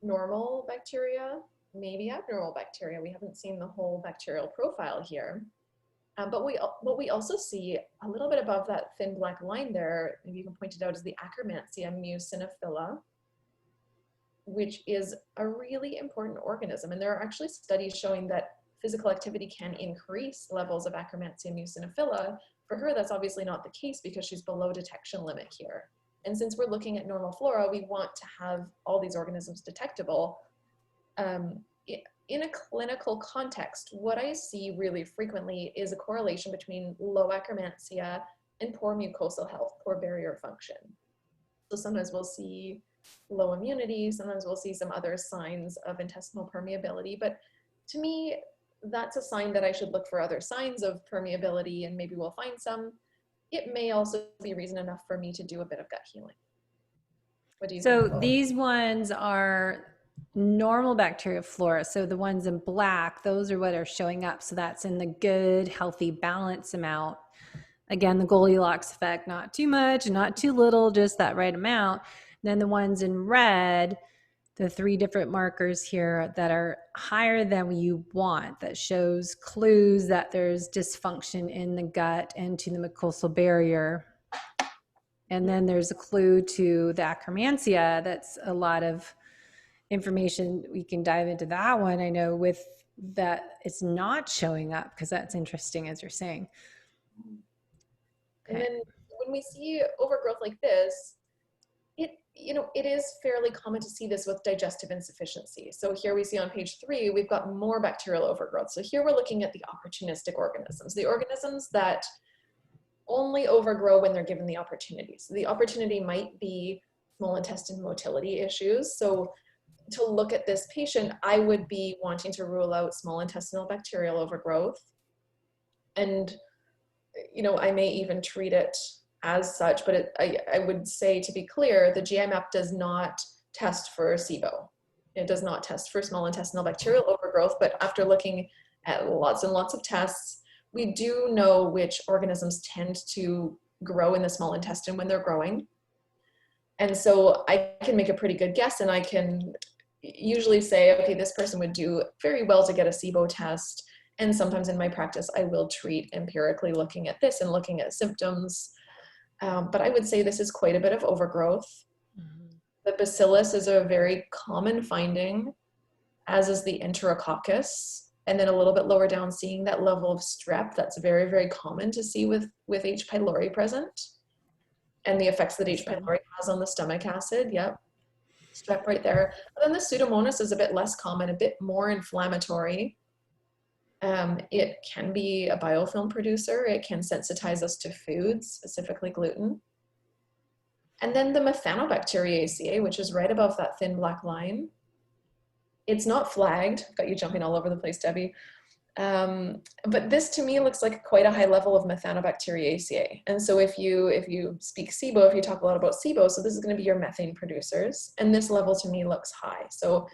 Normal bacteria, maybe abnormal bacteria. We haven't seen the whole bacterial profile here. But what we also see a little bit above that thin black line there, maybe you can point it out, is the Akkermansia muciniphila, which is a really important organism. And there are actually studies showing that physical activity can increase levels of Akkermansia muciniphila. For her, that's obviously not the case because she's below detection limit here. And since we're looking at normal flora, we want to have all these organisms detectable. In a clinical context, what I see really frequently is a correlation between low Akkermansia and poor mucosal health, poor barrier function. So sometimes we'll see low immunity, sometimes we'll see some other signs of intestinal permeability, but to me, that's a sign that I should look for other signs of permeability, and maybe we'll find some. It may also be reason enough for me to do a bit of gut healing. What do you think? So these ones are normal bacterial flora. So the ones in black, those are what are showing up. So that's in the good, healthy, balance amount. Again, the Goldilocks effect, not too much, not too little, just that right amount. Then the ones in red, the 3 different markers here that are higher than you want, that shows clues that there's dysfunction in the gut and to the mucosal barrier. And then there's a clue to the Akkermansia. That's a lot of information. We can dive into that one. I know with that it's not showing up, because that's interesting, as you're saying. And then when we see overgrowth like this, it is fairly common to see this with digestive insufficiency. So here we see on page 3, we've got more bacterial overgrowth. So here we're looking at the opportunistic organisms, the organisms that only overgrow when they're given the opportunity. So the opportunity might be small intestine motility issues. So to look at this patient, I would be wanting to rule out small intestinal bacterial overgrowth. And, I may even treat it as such, but I would say, to be clear, the GI map does not test for SIBO. It does not test for small intestinal bacterial overgrowth, but after looking at lots and lots of tests, we do know which organisms tend to grow in the small intestine when they're growing. And so I can make a pretty good guess, and I can usually say, okay, this person would do very well to get a SIBO test. And sometimes in my practice, I will treat empirically looking at this and looking at symptoms. But I would say this is quite a bit of overgrowth. Mm-hmm. The bacillus is a very common finding, as is the enterococcus. And then a little bit lower down, seeing that level of strep, that's very, very common to see with H. pylori present. And the effects that H. pylori has on the stomach acid, yep. Strep right there. But then the Pseudomonas is a bit less common, a bit more inflammatory. It can be a biofilm producer. It can sensitize us to foods, specifically gluten. And then the Methanobacteriaceae, which is right above that thin black line. It's not flagged. I've got you jumping all over the place, Debbie. But this to me looks like quite a high level of Methanobacteriaceae. And so if you speak SIBO, if you talk a lot about SIBO, so this is going to be your methane producers. And this level to me looks high. So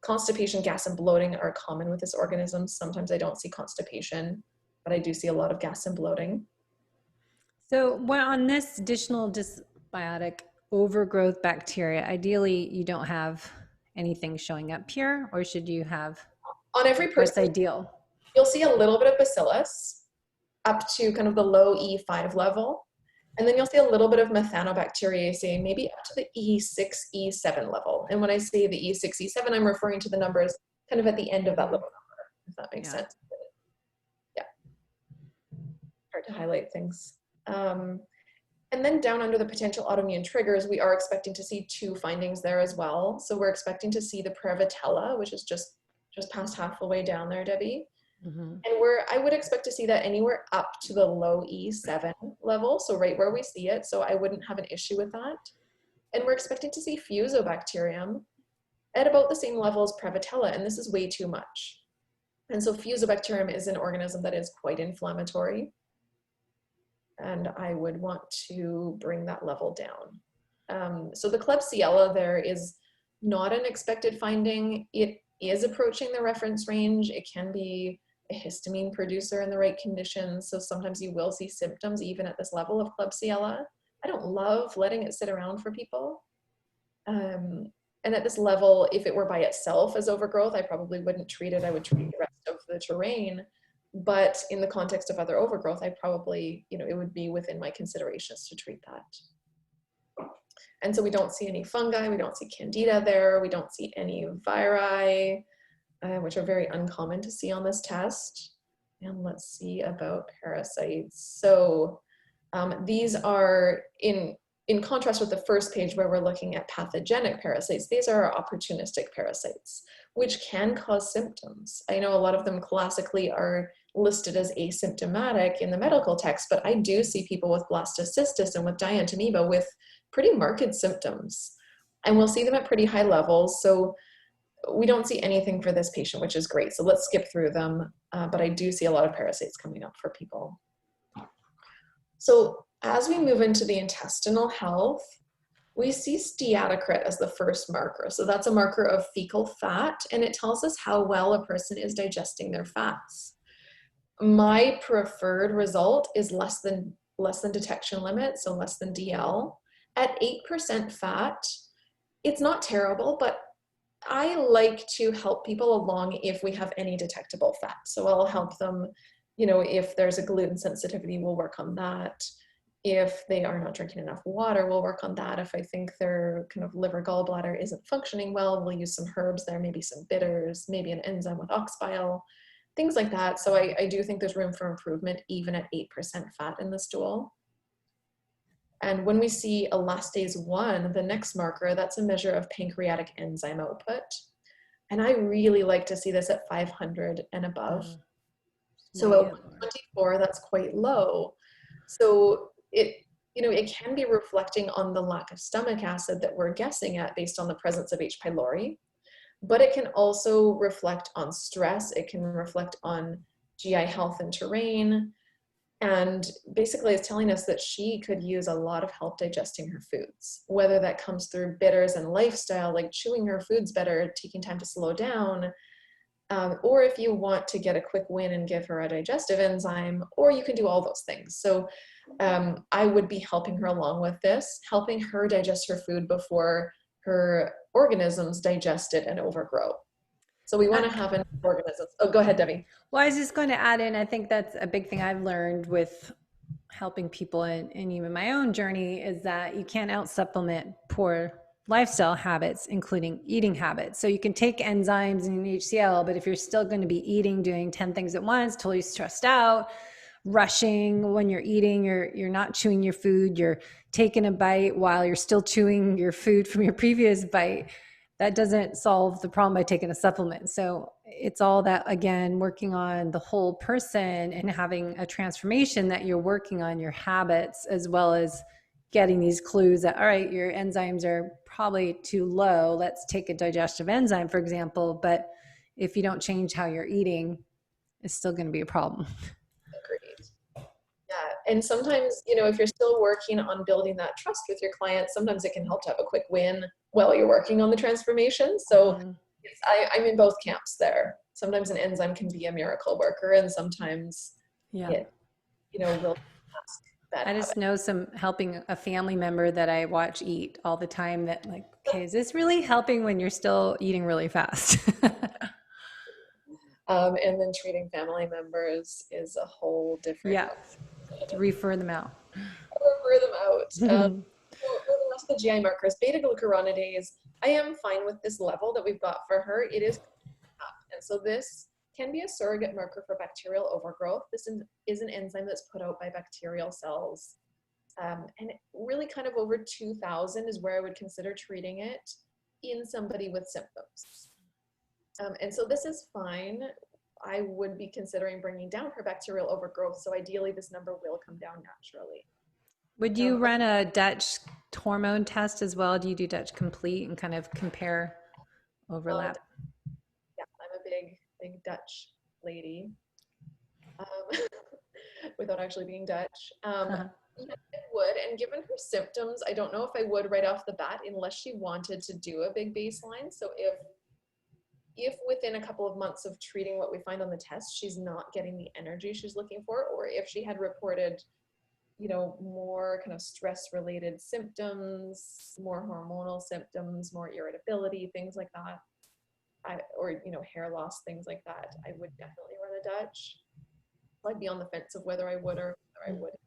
constipation, gas, and bloating are common with this organism. Sometimes I don't see constipation, but I do see a lot of gas and bloating. So on this additional dysbiotic overgrowth bacteria, ideally you don't have anything showing up here, or should you have? On every person, what's ideal? You'll see a little bit of bacillus up to kind of the low E5 level. And then you'll see a little bit of Methanobacteriaceae, maybe up to the E6, E7 level. And when I say the E6, E7, I'm referring to the numbers kind of at the end of that little number, if that makes sense. Yeah. Hard to highlight things. And then down under the potential autoimmune triggers, we are expecting to see 2 findings there as well. So we're expecting to see the Prevotella, which is just past half the way down there, Debbie. Mm-hmm. And I would expect to see that anywhere up to the low E7 level, so right where we see it, so I wouldn't have an issue with that. And we're expecting to see Fusobacterium at about the same level as Prevotella, and this is way too much. And so Fusobacterium is an organism that is quite inflammatory, and I would want to bring that level down. So the Klebsiella there is not an expected finding. It is approaching the reference range. It can be a histamine producer in the right conditions. So sometimes you will see symptoms even at this level of Klebsiella. I don't love letting it sit around for people. And at this level, if it were by itself as overgrowth, I probably wouldn't treat it. I would treat the rest of the terrain. But in the context of other overgrowth, I probably, it would be within my considerations to treat that. And so we don't see any fungi, we don't see candida there, we don't see any viri, which are very uncommon to see on this test. And let's see about parasites. So these are in contrast with the first page where we're looking at pathogenic parasites. These are opportunistic parasites, which can cause symptoms. I know a lot of them classically are listed as asymptomatic in the medical text, but I do see people with blastocystis and with dientamoeba with pretty marked symptoms. And we'll see them at pretty high levels. So we don't see anything for this patient, which is great. So let's skip through them. But I do see a lot of parasites coming up for people. So as we move into the intestinal health, we see steatocrit as the first marker. So that's a marker of fecal fat, and it tells us how well a person is digesting their fats. My preferred result is less than detection limit, so less than DL. At 8% fat, it's not terrible, but I like to help people along if we have any detectable fat. So I'll help them, if there's a gluten sensitivity, we'll work on that. If they are not drinking enough water, we'll work on that. If I think their kind of liver gallbladder isn't functioning well, we'll use some herbs there, maybe some bitters, maybe an enzyme with ox bile, things like that. So I do think there's room for improvement even at 8% fat in the stool. And when we see elastase 1, the next marker, that's a measure of pancreatic enzyme output. And I really like to see this at 500 and above. So at 124, that's quite low. So it can be reflecting on the lack of stomach acid that we're guessing at based on the presence of H. pylori, but it can also reflect on stress. It can reflect on GI health and terrain. And basically it's telling us that she could use a lot of help digesting her foods, whether that comes through bitters and lifestyle, like chewing her foods better, taking time to slow down, or if you want to get a quick win and give her a digestive enzyme, or you can do all those things. So I would be helping her along with this, helping her digest her food before her organisms digest it and overgrow. So we want to have an organism. Oh, go ahead, Debbie. Well, I was just going to add in, I think that's a big thing I've learned with helping people and even my own journey is that you can't out supplement poor lifestyle habits, including eating habits. So you can take enzymes and HCl, but if you're still going to be eating, doing 10 things at once, totally stressed out, rushing when you're eating, you're not chewing your food, you're taking a bite while you're still chewing your food from your previous bite, that doesn't solve the problem by taking a supplement. So it's all that, again, working on the whole person and having a transformation that you're working on your habits, as well as getting these clues that, all right, your enzymes are probably too low. Let's take a digestive enzyme, for example. But if you don't change how you're eating, it's still going to be a problem. Agreed. Yeah, and sometimes, if you're still working on building that trust with your clients, sometimes it can help to have a quick win while you're working on the transformation. So I'm in both camps there. Sometimes an enzyme can be a miracle worker, and sometimes it, will mask bad I just habits. know some helping a family member that I watch eat all the time that like, okay, is this really helping when you're still eating really fast? And then treating family members is a whole different. To refer them out. Refer them out. For the rest of the GI markers, beta-glucuronidase, I am fine with this level that we've got for her. It is up. And so this can be a surrogate marker for bacterial overgrowth. This is an enzyme that's put out by bacterial cells. And really kind of over 2,000 is where I would consider treating it in somebody with symptoms. And so this is fine. I would be considering bringing down her bacterial overgrowth. So ideally this number will come down naturally. Would you run a Dutch hormone test as well? Do you do Dutch complete and kind of compare overlap? Yeah, I'm a big Dutch lady, without actually being Dutch. Yeah, I would, and given her symptoms, I don't know if I would right off the bat unless she wanted to do a big baseline. So if within a couple of months of treating what we find on the test, she's not getting the energy she's looking for, or if she had reported more kind of stress-related symptoms, more hormonal symptoms, more irritability, things like that, or hair loss, things like that, I would definitely run a Dutch. I'd be on the fence of whether I would or whether I wouldn't.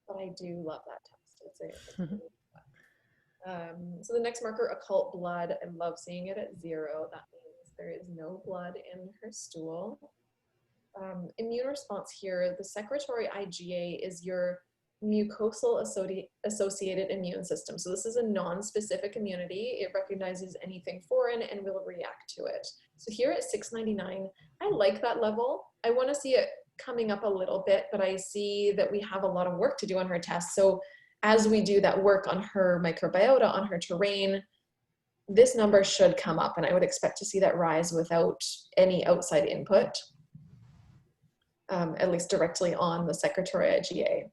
But I do love that test. It's really fun. So the next marker, occult blood, I love seeing it at 0. That means there is no blood in her stool. Immune response here, the secretory IgA is your mucosal associated immune system. So this is a non-specific immunity. It recognizes anything foreign and will react to it. So here at 699, I like that level. I want to see it coming up a little bit, but I see that we have a lot of work to do on her test. So as we do that work on her microbiota, on her terrain, this number should come up, and I would expect to see that rise without any outside input, at least directly on the secretory IgA.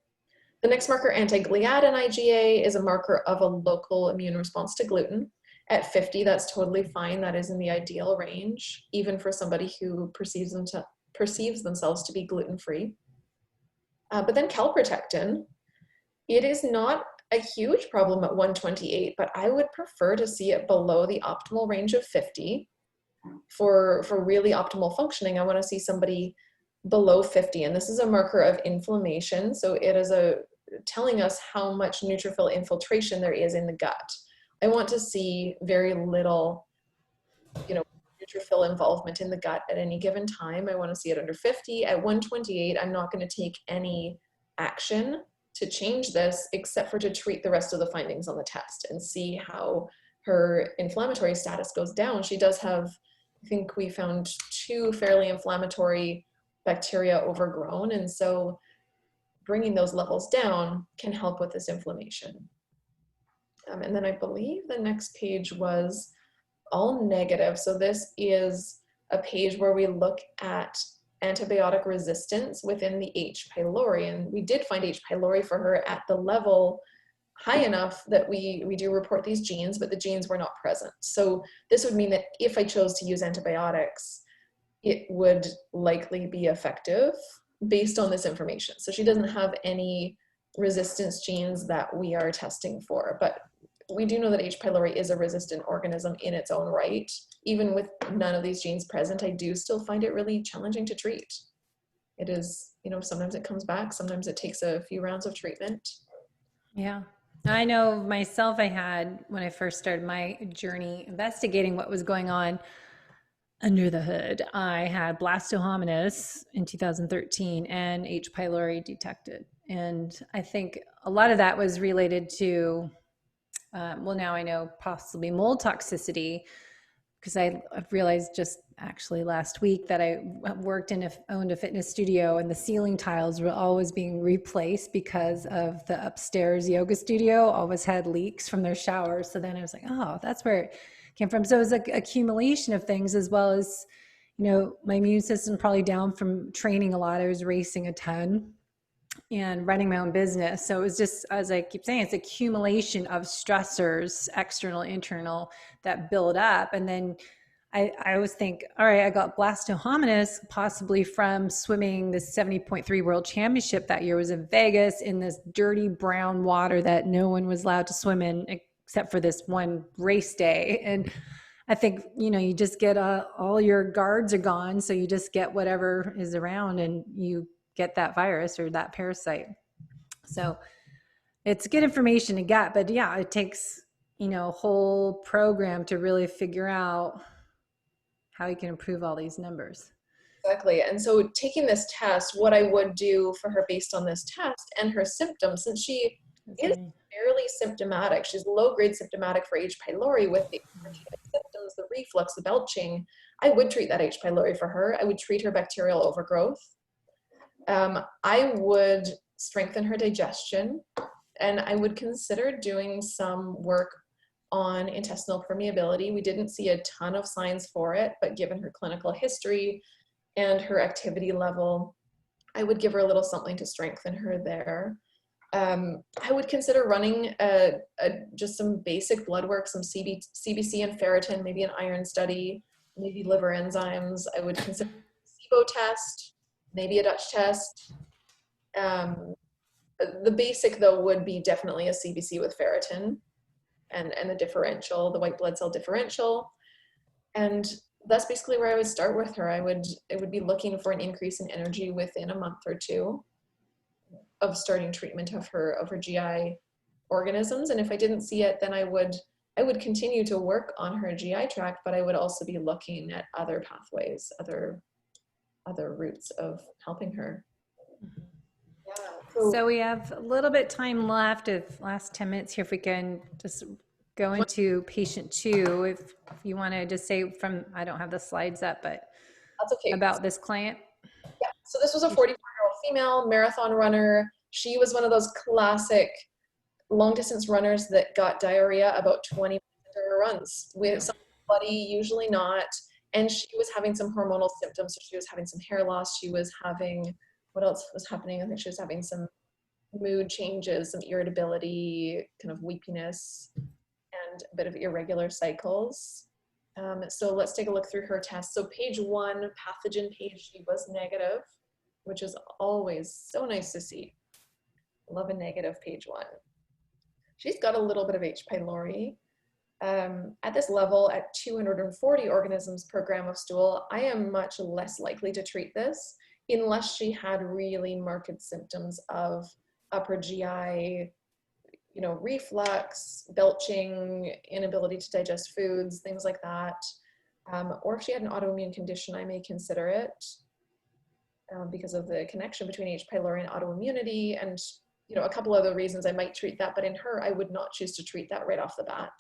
The next marker, anti-gliadin IgA, is a marker of a local immune response to gluten. At 50, that's totally fine. That is in the ideal range, even for somebody who perceives themselves to be gluten-free. But then calprotectin, it is not a huge problem at 128, but I would prefer to see it below the optimal range of 50. For really optimal functioning, I want to see somebody below 50, and this is a marker of inflammation. So it is telling us how much neutrophil infiltration there is in the gut. I want to see very little, neutrophil involvement in the gut at any given time. I want to see it under 50. At 128, I'm not going to take any action to change this except for to treat the rest of the findings on the test and see how her inflammatory status goes down. She does have, I think we found 2 fairly inflammatory bacteria overgrown, and so bringing those levels down can help with this inflammation. And then I believe the next page was all negative. So this is a page where we look at antibiotic resistance within the H. pylori, and we did find H. pylori for her at the level high enough that we do report these genes, but the genes were not present. So this would mean that if I chose to use antibiotics, it would likely be effective based on this information. So she doesn't have any resistance genes that we are testing for, but we do know that H. pylori is a resistant organism in its own right. Even with none of these genes present, I do still find it really challenging to treat. It is, sometimes it comes back, sometimes it takes a few rounds of treatment. Yeah. I know myself, I had, when I first started my journey investigating what was going on under the hood, I had blastohominus in 2013 and H. pylori detected. And I think a lot of that was related to, well, now I know possibly mold toxicity, because I've realized just actually last week that I worked owned a fitness studio, and the ceiling tiles were always being replaced because of the upstairs yoga studio always had leaks from their showers. So then I was like, oh, that's where it came from. So it was like accumulation of things, as well as, my immune system probably down from training a lot. I was racing a ton and running my own business. So it was just, as I keep saying, it's accumulation of stressors, external, internal, that build up. And then I always think, all right, I got blastohominus possibly from swimming the 70.3 World Championship that year. It was in Vegas in this dirty brown water that no one was allowed to swim in except for this one race day. And I think, you just get all your guards are gone. So you just get whatever is around and you get that virus or that parasite. So it's good information to get, but yeah, it takes, a whole program to really figure out how you can improve all these numbers. Exactly. And so taking this test, what I would do for her based on this test and her symptoms, since she is fairly symptomatic, she's low-grade symptomatic for H. pylori with the symptoms, the reflux, the belching, I would treat that H. pylori for her. I would treat her bacterial overgrowth. I would strengthen her digestion, and I would consider doing some work on intestinal permeability. We didn't see a ton of signs for it, but given her clinical history and her activity level, I would give her a little something to strengthen her there. I would consider running just some basic blood work, some CBC and ferritin, maybe an iron study, maybe liver enzymes. I would consider a SIBO test, maybe a Dutch test. The basic, though, would be definitely a CBC with ferritin and the differential, the white blood cell differential. And that's basically where I would start with her. I would be looking for an increase in energy within a month or two of starting treatment of her GI organisms. And if I didn't see it, then I would continue to work on her GI tract, but I would also be looking at other pathways, other routes of helping her. Yeah. So we have a little bit time left, of last 10 minutes here, if we can just go into patient 2, if you want to just say from, I don't have the slides up, but That's okay. about this client. Yeah, so this was a 44-year-old female marathon runner. She was one of those classic long distance runners that got diarrhea about 20 minutes into her runs with somebody, usually not. And she was having some hormonal symptoms. So she was having some hair loss. She was having, what else was happening? I think she was having some mood changes, some irritability, kind of weepiness, and a bit of irregular cycles. So let's take a look through her test. So page 1, pathogen page, she was negative, which is always so nice to see. Love a negative page 1. She's got a little bit of H. pylori. At this level, at 240 organisms per gram of stool, I am much less likely to treat this unless she had really marked symptoms of upper GI, reflux, belching, inability to digest foods, things like that. Or if she had an autoimmune condition, I may consider it because of the connection between H. pylori and autoimmunity, and a couple other reasons I might treat that. But in her, I would not choose to treat that right off the bat.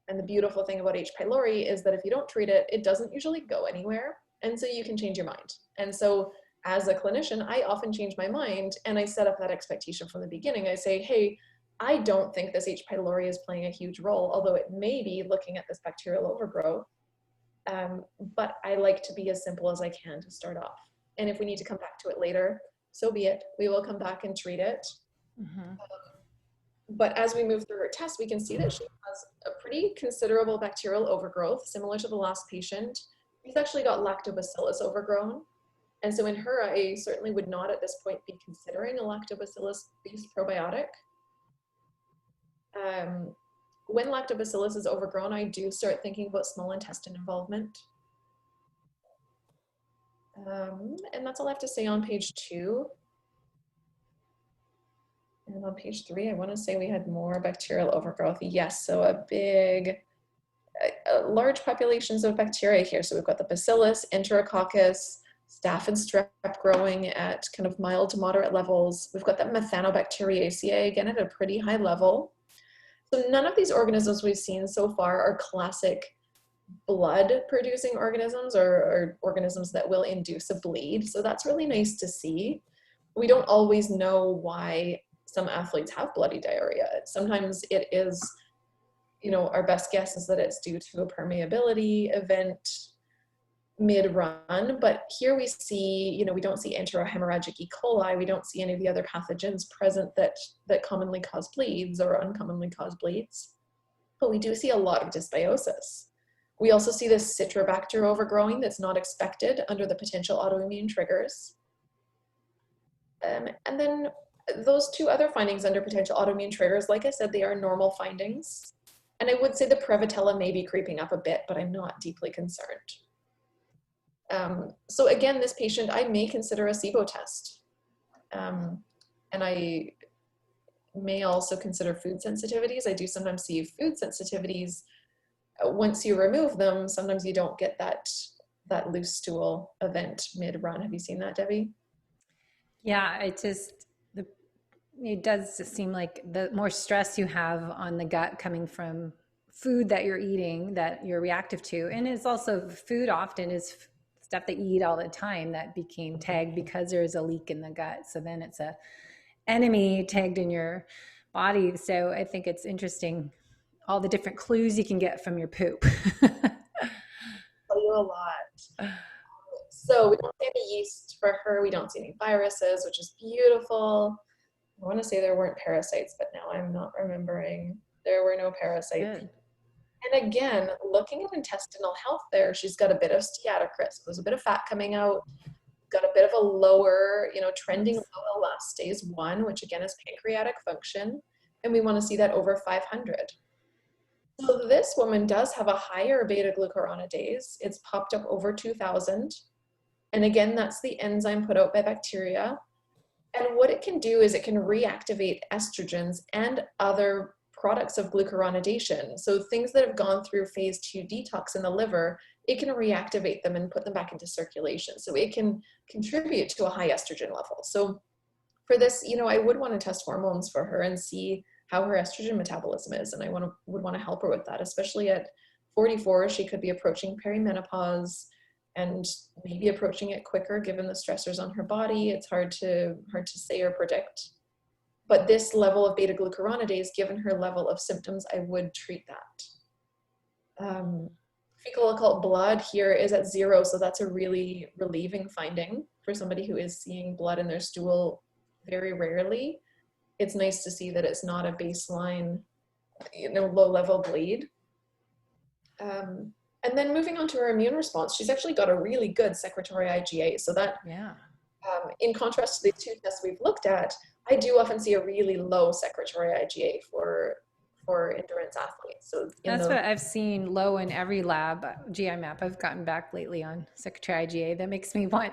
And the beautiful thing about H. pylori is that if you don't treat it, it doesn't usually go anywhere. And so you can change your mind. And so as a clinician, I often change my mind, and I set up that expectation from the beginning. I say, hey, I don't think this H. pylori is playing a huge role, although it may be looking at this bacterial overgrowth. But I like to be as simple as I can to start off. And if we need to come back to it later, so be it. We will come back and treat it. Mm-hmm. But as we move through her test, we can see that she has a pretty considerable bacterial overgrowth, similar to the last patient. She's actually got lactobacillus overgrown. And so in her, I certainly would not at this point be considering a lactobacillus-based probiotic. When lactobacillus is overgrown, I do start thinking about small intestine involvement. And that's all I have to say on page 2. And on page 3, I want to say we had more bacterial overgrowth. Yes, so large populations of bacteria here. So we've got the bacillus, enterococcus, staph and strep growing at kind of mild to moderate levels. We've got that Methanobacteriaceae, again, at a pretty high level. So none of these organisms we've seen so far are classic blood-producing organisms or organisms that will induce a bleed. So that's really nice to see. We don't always know why some athletes have bloody diarrhea. Sometimes it is, our best guess is that it's due to a permeability event mid-run, but here we see, we don't see enterohemorrhagic E. coli, we don't see any of the other pathogens present that commonly cause bleeds or uncommonly cause bleeds, but we do see a lot of dysbiosis. We also see this Citrobacter overgrowing that's not expected under the potential autoimmune triggers. And then those 2 other findings under potential autoimmune triggers, like I said, they are normal findings. And I would say the Prevotella may be creeping up a bit, but I'm not deeply concerned. So again, this patient, I may consider a SIBO test. And I may also consider food sensitivities. I do sometimes see food sensitivities. Once you remove them, sometimes you don't get that loose stool event mid-run. Have you seen that, Debbie? Yeah, it does seem like the more stress you have on the gut coming from food that you're eating that you're reactive to, and it's also food often is stuff that you eat all the time that became tagged because there's a leak in the gut. So then it's a enemy tagged in your body. So I think it's interesting, all the different clues you can get from your poop. Tell you a lot. So we don't see any yeast for her. We don't see any viruses, which is beautiful. I want to say there weren't parasites, but now I'm not remembering. There were no parasites. Good. And again, looking at intestinal health there, she's got a bit of steatocrit. So there's a bit of fat coming out, got a bit of a lower, trending low elastase 1, which again is pancreatic function. And we want to see that over 500. So this woman does have a higher beta glucuronidase. It's popped up over 2,000. And again, that's the enzyme put out by bacteria. And what it can do is it can reactivate estrogens and other products of glucuronidation. So things that have gone through phase 2 detox in the liver, it can reactivate them and put them back into circulation. So it can contribute to a high estrogen level. So for this, I would want to test hormones for her and see how her estrogen metabolism is. And I would want to help her with that, especially at 44. She could be approaching perimenopause and maybe approaching it quicker given the stressors on her body. It's hard to say or predict. But this level of beta glucuronidase, given her level of symptoms, I would treat that. Fecal occult blood here is at 0, so that's a really relieving finding for somebody who is seeing blood in their stool very rarely. It's nice to see that it's not a baseline, low-level bleed. And then moving on to her immune response, she's actually got a really good secretory IgA. So that, in contrast to the 2 tests we've looked at, I do often see a really low secretory IgA for endurance athletes. So that's what I've seen low in every lab GI map I've gotten back lately on secretory IgA. That makes me want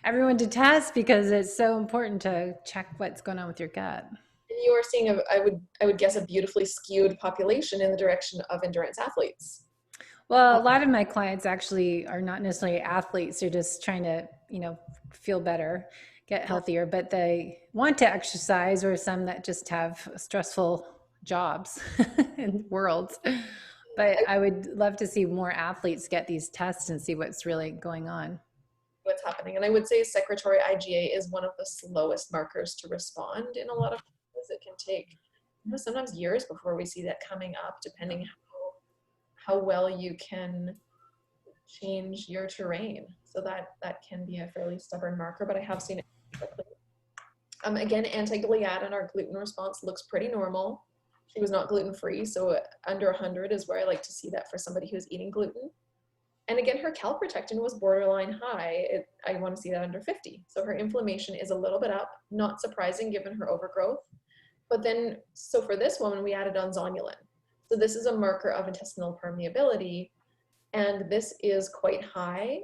everyone to test because it's so important to check what's going on with your gut. And you are seeing, I would guess, a beautifully skewed population in the direction of endurance athletes. Well, a lot of my clients actually are not necessarily athletes. They're just trying to, feel better, get healthier, but they want to exercise, or some that just have stressful jobs and worlds. But I would love to see more athletes get these tests and see what's really going on. What's happening. And I would say secretory IgA is one of the slowest markers to respond in a lot of cases. It can take sometimes years before we see that coming up, depending how well you can change your terrain. So that can be a fairly stubborn marker, but I have seen it quickly. Again, anti-gliadin, our gluten response, looks pretty normal. She was not gluten-free, so under 100 is where I like to see that for somebody who's eating gluten. And again, her calprotectin was borderline high. I want to see that under 50. So her inflammation is a little bit up, not surprising given her overgrowth. But then, so for this woman, we added on zonulin. So this is a marker of intestinal permeability, and this is quite high.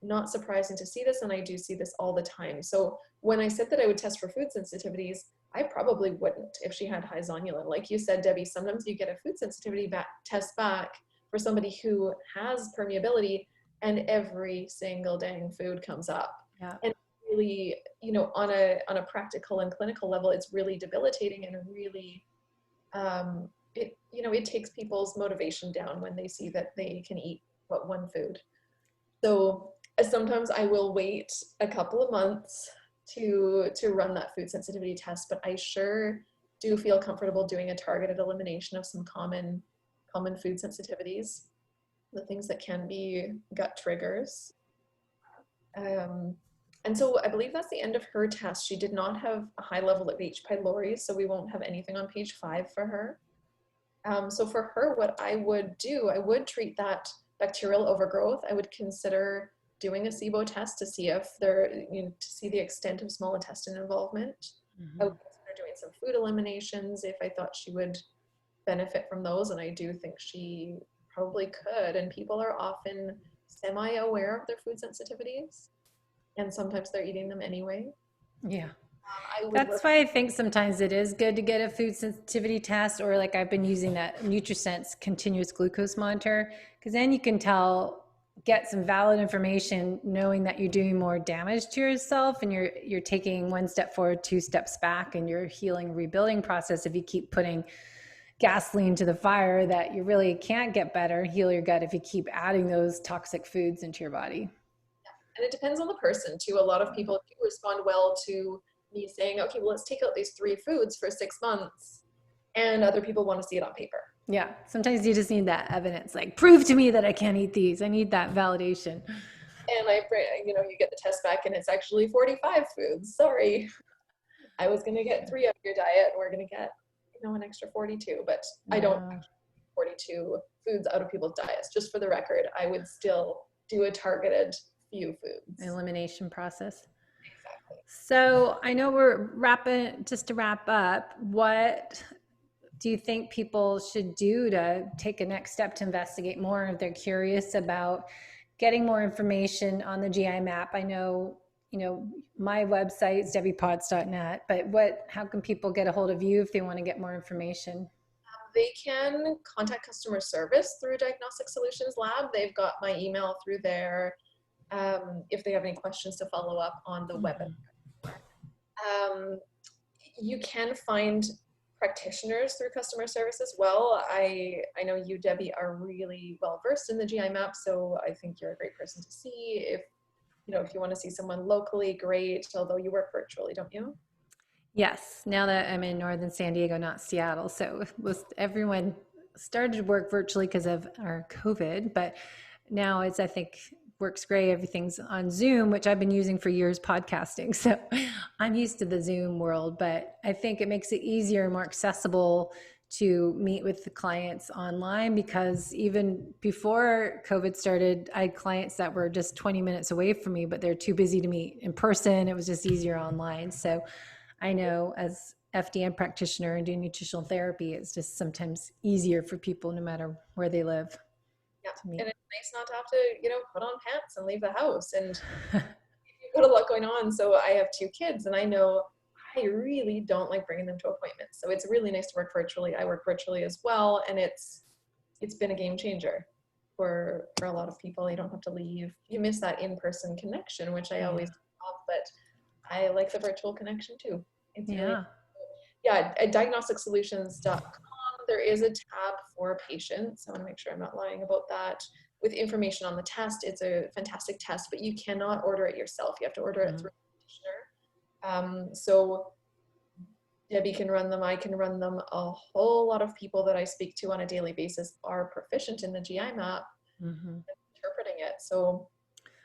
Not surprising to see this, and I do see this all the time. So when I said that I would test for food sensitivities, I probably wouldn't if she had high zonulin. Like you said, Debbie, sometimes you get a food sensitivity test back for somebody who has permeability, and every single dang food comes up. Yeah. And really, on a practical and clinical level, it's really debilitating and really, it takes people's motivation down when they see that they can eat one food. So sometimes I will wait a couple of months to run that food sensitivity test, but I sure do feel comfortable doing a targeted elimination of some common food sensitivities, the things that can be gut triggers. And so I believe that's the end of her test. She did not have a high level of H. pylori, so we won't have anything on page 5 for her. So for her, what I would do, I would treat that bacterial overgrowth. I would consider doing a SIBO test to see if to see the extent of small intestine involvement. Mm-hmm. I would consider doing some food eliminations if I thought she would benefit from those, and I do think she probably could. And people are often semi-aware of their food sensitivities, and sometimes they're eating them anyway. Yeah. That's why I think sometimes it is good to get a food sensitivity test, or like I've been using that NutriSense continuous glucose monitor, because then you can get some valid information, knowing that you're doing more damage to yourself and you're taking 1 step forward, 2 steps back, and your healing rebuilding process. If you keep putting gasoline to the fire, that you really can't get better, heal your gut if you keep adding those toxic foods into your body. And it depends on the person too. A lot of people do respond well to me saying, okay, well, let's take out these 3 foods for 6 months. And other people want to see it on paper. Yeah. Sometimes you just need that evidence, like prove to me that I can't eat these. I need that validation. And you get the test back and it's actually 45 foods. Sorry. I was going to get 3 out of your diet and we're going to get, an extra 42, but I don't 42 foods out of people's diets. Just for the record, I would still do a targeted few foods. Elimination process. Exactly. So I know we're to wrap up, what do you think people should do to take a next step to investigate more if they're curious about getting more information on the GI map? I know, my website is debbiepots.net, but how can people get a hold of you if they want to get more information? They can contact customer service through Diagnostic Solutions Lab. They've got my email through there if they have any questions to follow up on the webinar. You can find practitioners through customer service as well. I know you, Debbie, are really well versed in the GI map, so I think you're a great person to see. If you want to see someone locally, great. Although you work virtually, don't you? Yes, now that I'm in northern San Diego, not Seattle, so everyone started to work virtually because of our COVID, but now I think works great. Everything's on Zoom, which I've been using for years podcasting. So I'm used to the Zoom world, but I think it makes it easier and more accessible to meet with the clients online, because even before COVID started, I had clients that were just 20 minutes away from me, but they're too busy to meet in person. It was just easier online. So I know as FDN practitioner and doing nutritional therapy, it's just sometimes easier for people no matter where they live. Yeah, and it's nice not to have to, put on pants and leave the house. And you've got a lot going on. So I have 2 kids, and I know I really don't like bringing them to appointments. So it's really nice to work virtually. I work virtually as well, and it's been a game changer for a lot of people. You don't have to leave. You miss that in-person connection, which I always love, but I like the virtual connection too. It's really, at diagnosticsolutions.com. There is a tab for patients. I want to make sure I'm not lying about that. With information on the test, it's a fantastic test, but you cannot order it yourself. You have to order it through a practitioner. So Debbie can run them, I can run them. A whole lot of people that I speak to on a daily basis are proficient in the GI map, interpreting it. So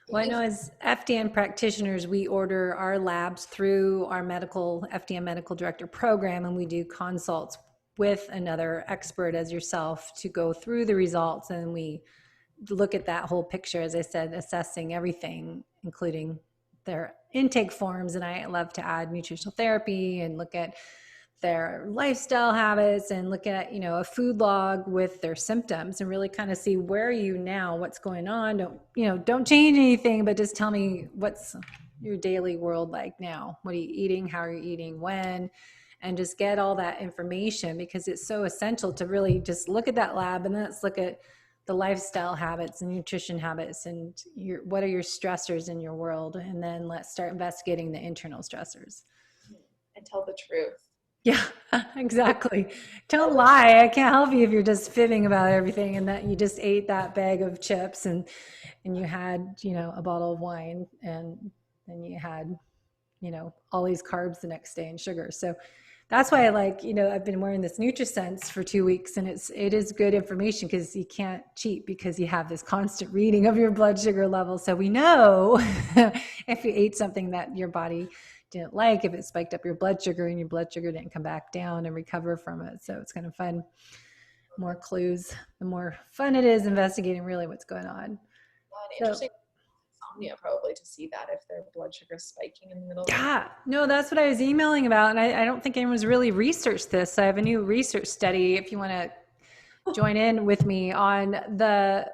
well, I know as FDN practitioners, we order our labs through our FDN medical director program, and we do consults with another expert as yourself to go through the results, and we look at that whole picture, as I said, assessing everything, including their intake forms. And I love to add nutritional therapy and look at their lifestyle habits and look at, a food log with their symptoms and really kind of see where are you now, what's going on. Don't change anything, but just tell me what's your daily world like now. What are you eating? How are you eating? When? And just get all that information, because it's so essential to really just look at that lab, and then let's look at the lifestyle habits and nutrition habits and what are your stressors in your world. And then let's start investigating the internal stressors. And tell the truth. Yeah, exactly. Don't lie. I can't help you if you're just fibbing about everything and that you just ate that bag of chips and you had, a bottle of wine, and then you had, all these carbs the next day and sugar. So that's why I like, I've been wearing this NutriSense for 2 weeks, and it is good information because you can't cheat, because you have this constant reading of your blood sugar level. So we know if you ate something that your body didn't like, if it spiked up your blood sugar and your blood sugar didn't come back down and recover from it. So it's kind of fun. More clues, the more fun it is investigating really what's going on. Interesting. Insomnia, probably, to see that if their blood sugar is spiking in the middle. Yeah, no, that's what I was emailing about. And I don't think anyone's really researched this. I have a new research study, if you want to join in with me, on the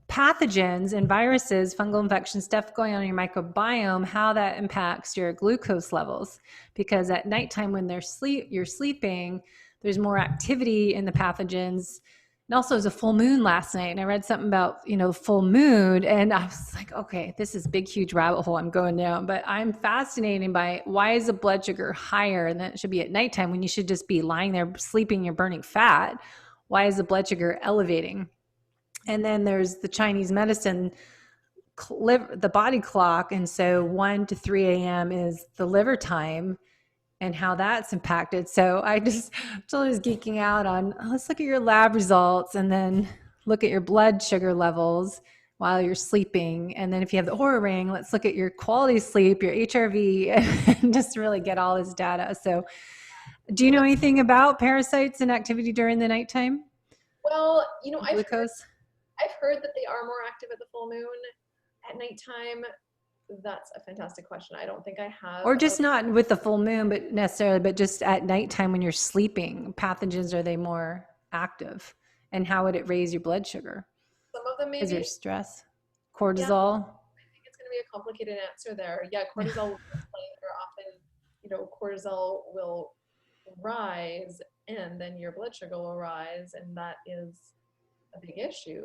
pathogens and viruses, fungal infections, stuff going on in your microbiome, how that impacts your glucose levels. Because at nighttime when you're sleeping, there's more activity in the pathogens. And also, it was a full moon last night, and I read something about, full moon, and I was like, okay, this is a big, huge rabbit hole I'm going down. But I'm fascinated by why is the blood sugar higher, and then it should be at nighttime when you should just be lying there sleeping, you're burning fat. Why is the blood sugar elevating? And then there's the Chinese medicine, the body clock, and so 1 to 3 a.m. is the liver time, and how that's impacted. So I just totally was geeking out on, let's look at your lab results and then look at your blood sugar levels while you're sleeping. And then if you have the Oura ring, let's look at your quality sleep, your HRV, and just really get all this data. So do you know anything about parasites and activity during the nighttime? Well, glucose? I've heard that they are more active at the full moon at nighttime. That's a fantastic question. I don't think I have Or just not with the full moon, but necessarily, but just at nighttime when you're sleeping, pathogens, are they more active? And how would it raise your blood sugar? some of them Is there maybe. stress? Yeah, Cortisol? I think it's going to be a complicated answer there. Yeah, cortisol will play, or often, cortisol will rise and then your blood sugar will rise, and that is a big issue.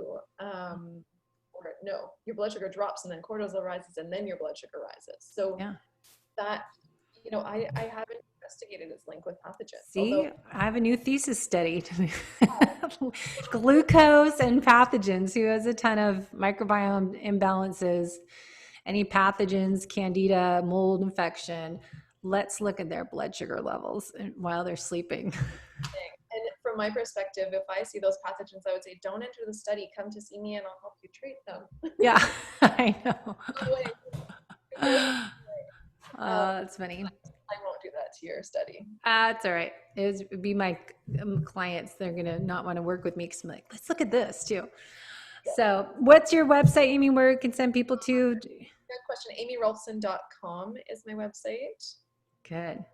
Or no, your blood sugar drops and then cortisol rises and then your blood sugar rises. So Yeah. that, I haven't investigated its link with pathogens, See, although I have a new thesis study. Glucose and pathogens. Who has a ton of microbiome imbalances? Any pathogens, candida, mold infection? Let's look at their blood sugar levels while they're sleeping. and from my perspective, if I see those pathogens, I would say, don't enter the study, come to see me and I'll help you treat them. Yeah, I know. um, That's funny. I won't do that to your study. That's all right. It'd be my clients. They're going to not want to work with me because I'm like, let's look at this too. Yeah. So what's your website, Amy, where it can send people to? Good question. amyrolfsen.com is my website. Good.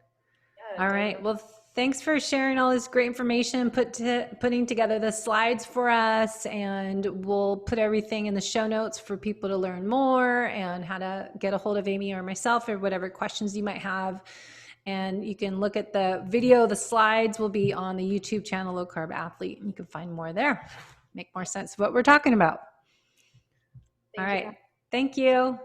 Yeah, All right. Well, thanks for sharing all this great information, putting together the slides for us, and we'll put everything in the show notes for people to learn more and how to get a hold of Amy or myself or whatever questions you might have. And you can look at the video. The slides will be on the YouTube channel, Low Carb Athlete, and you can find more there. Make more sense of what we're talking about. All right. Thank you.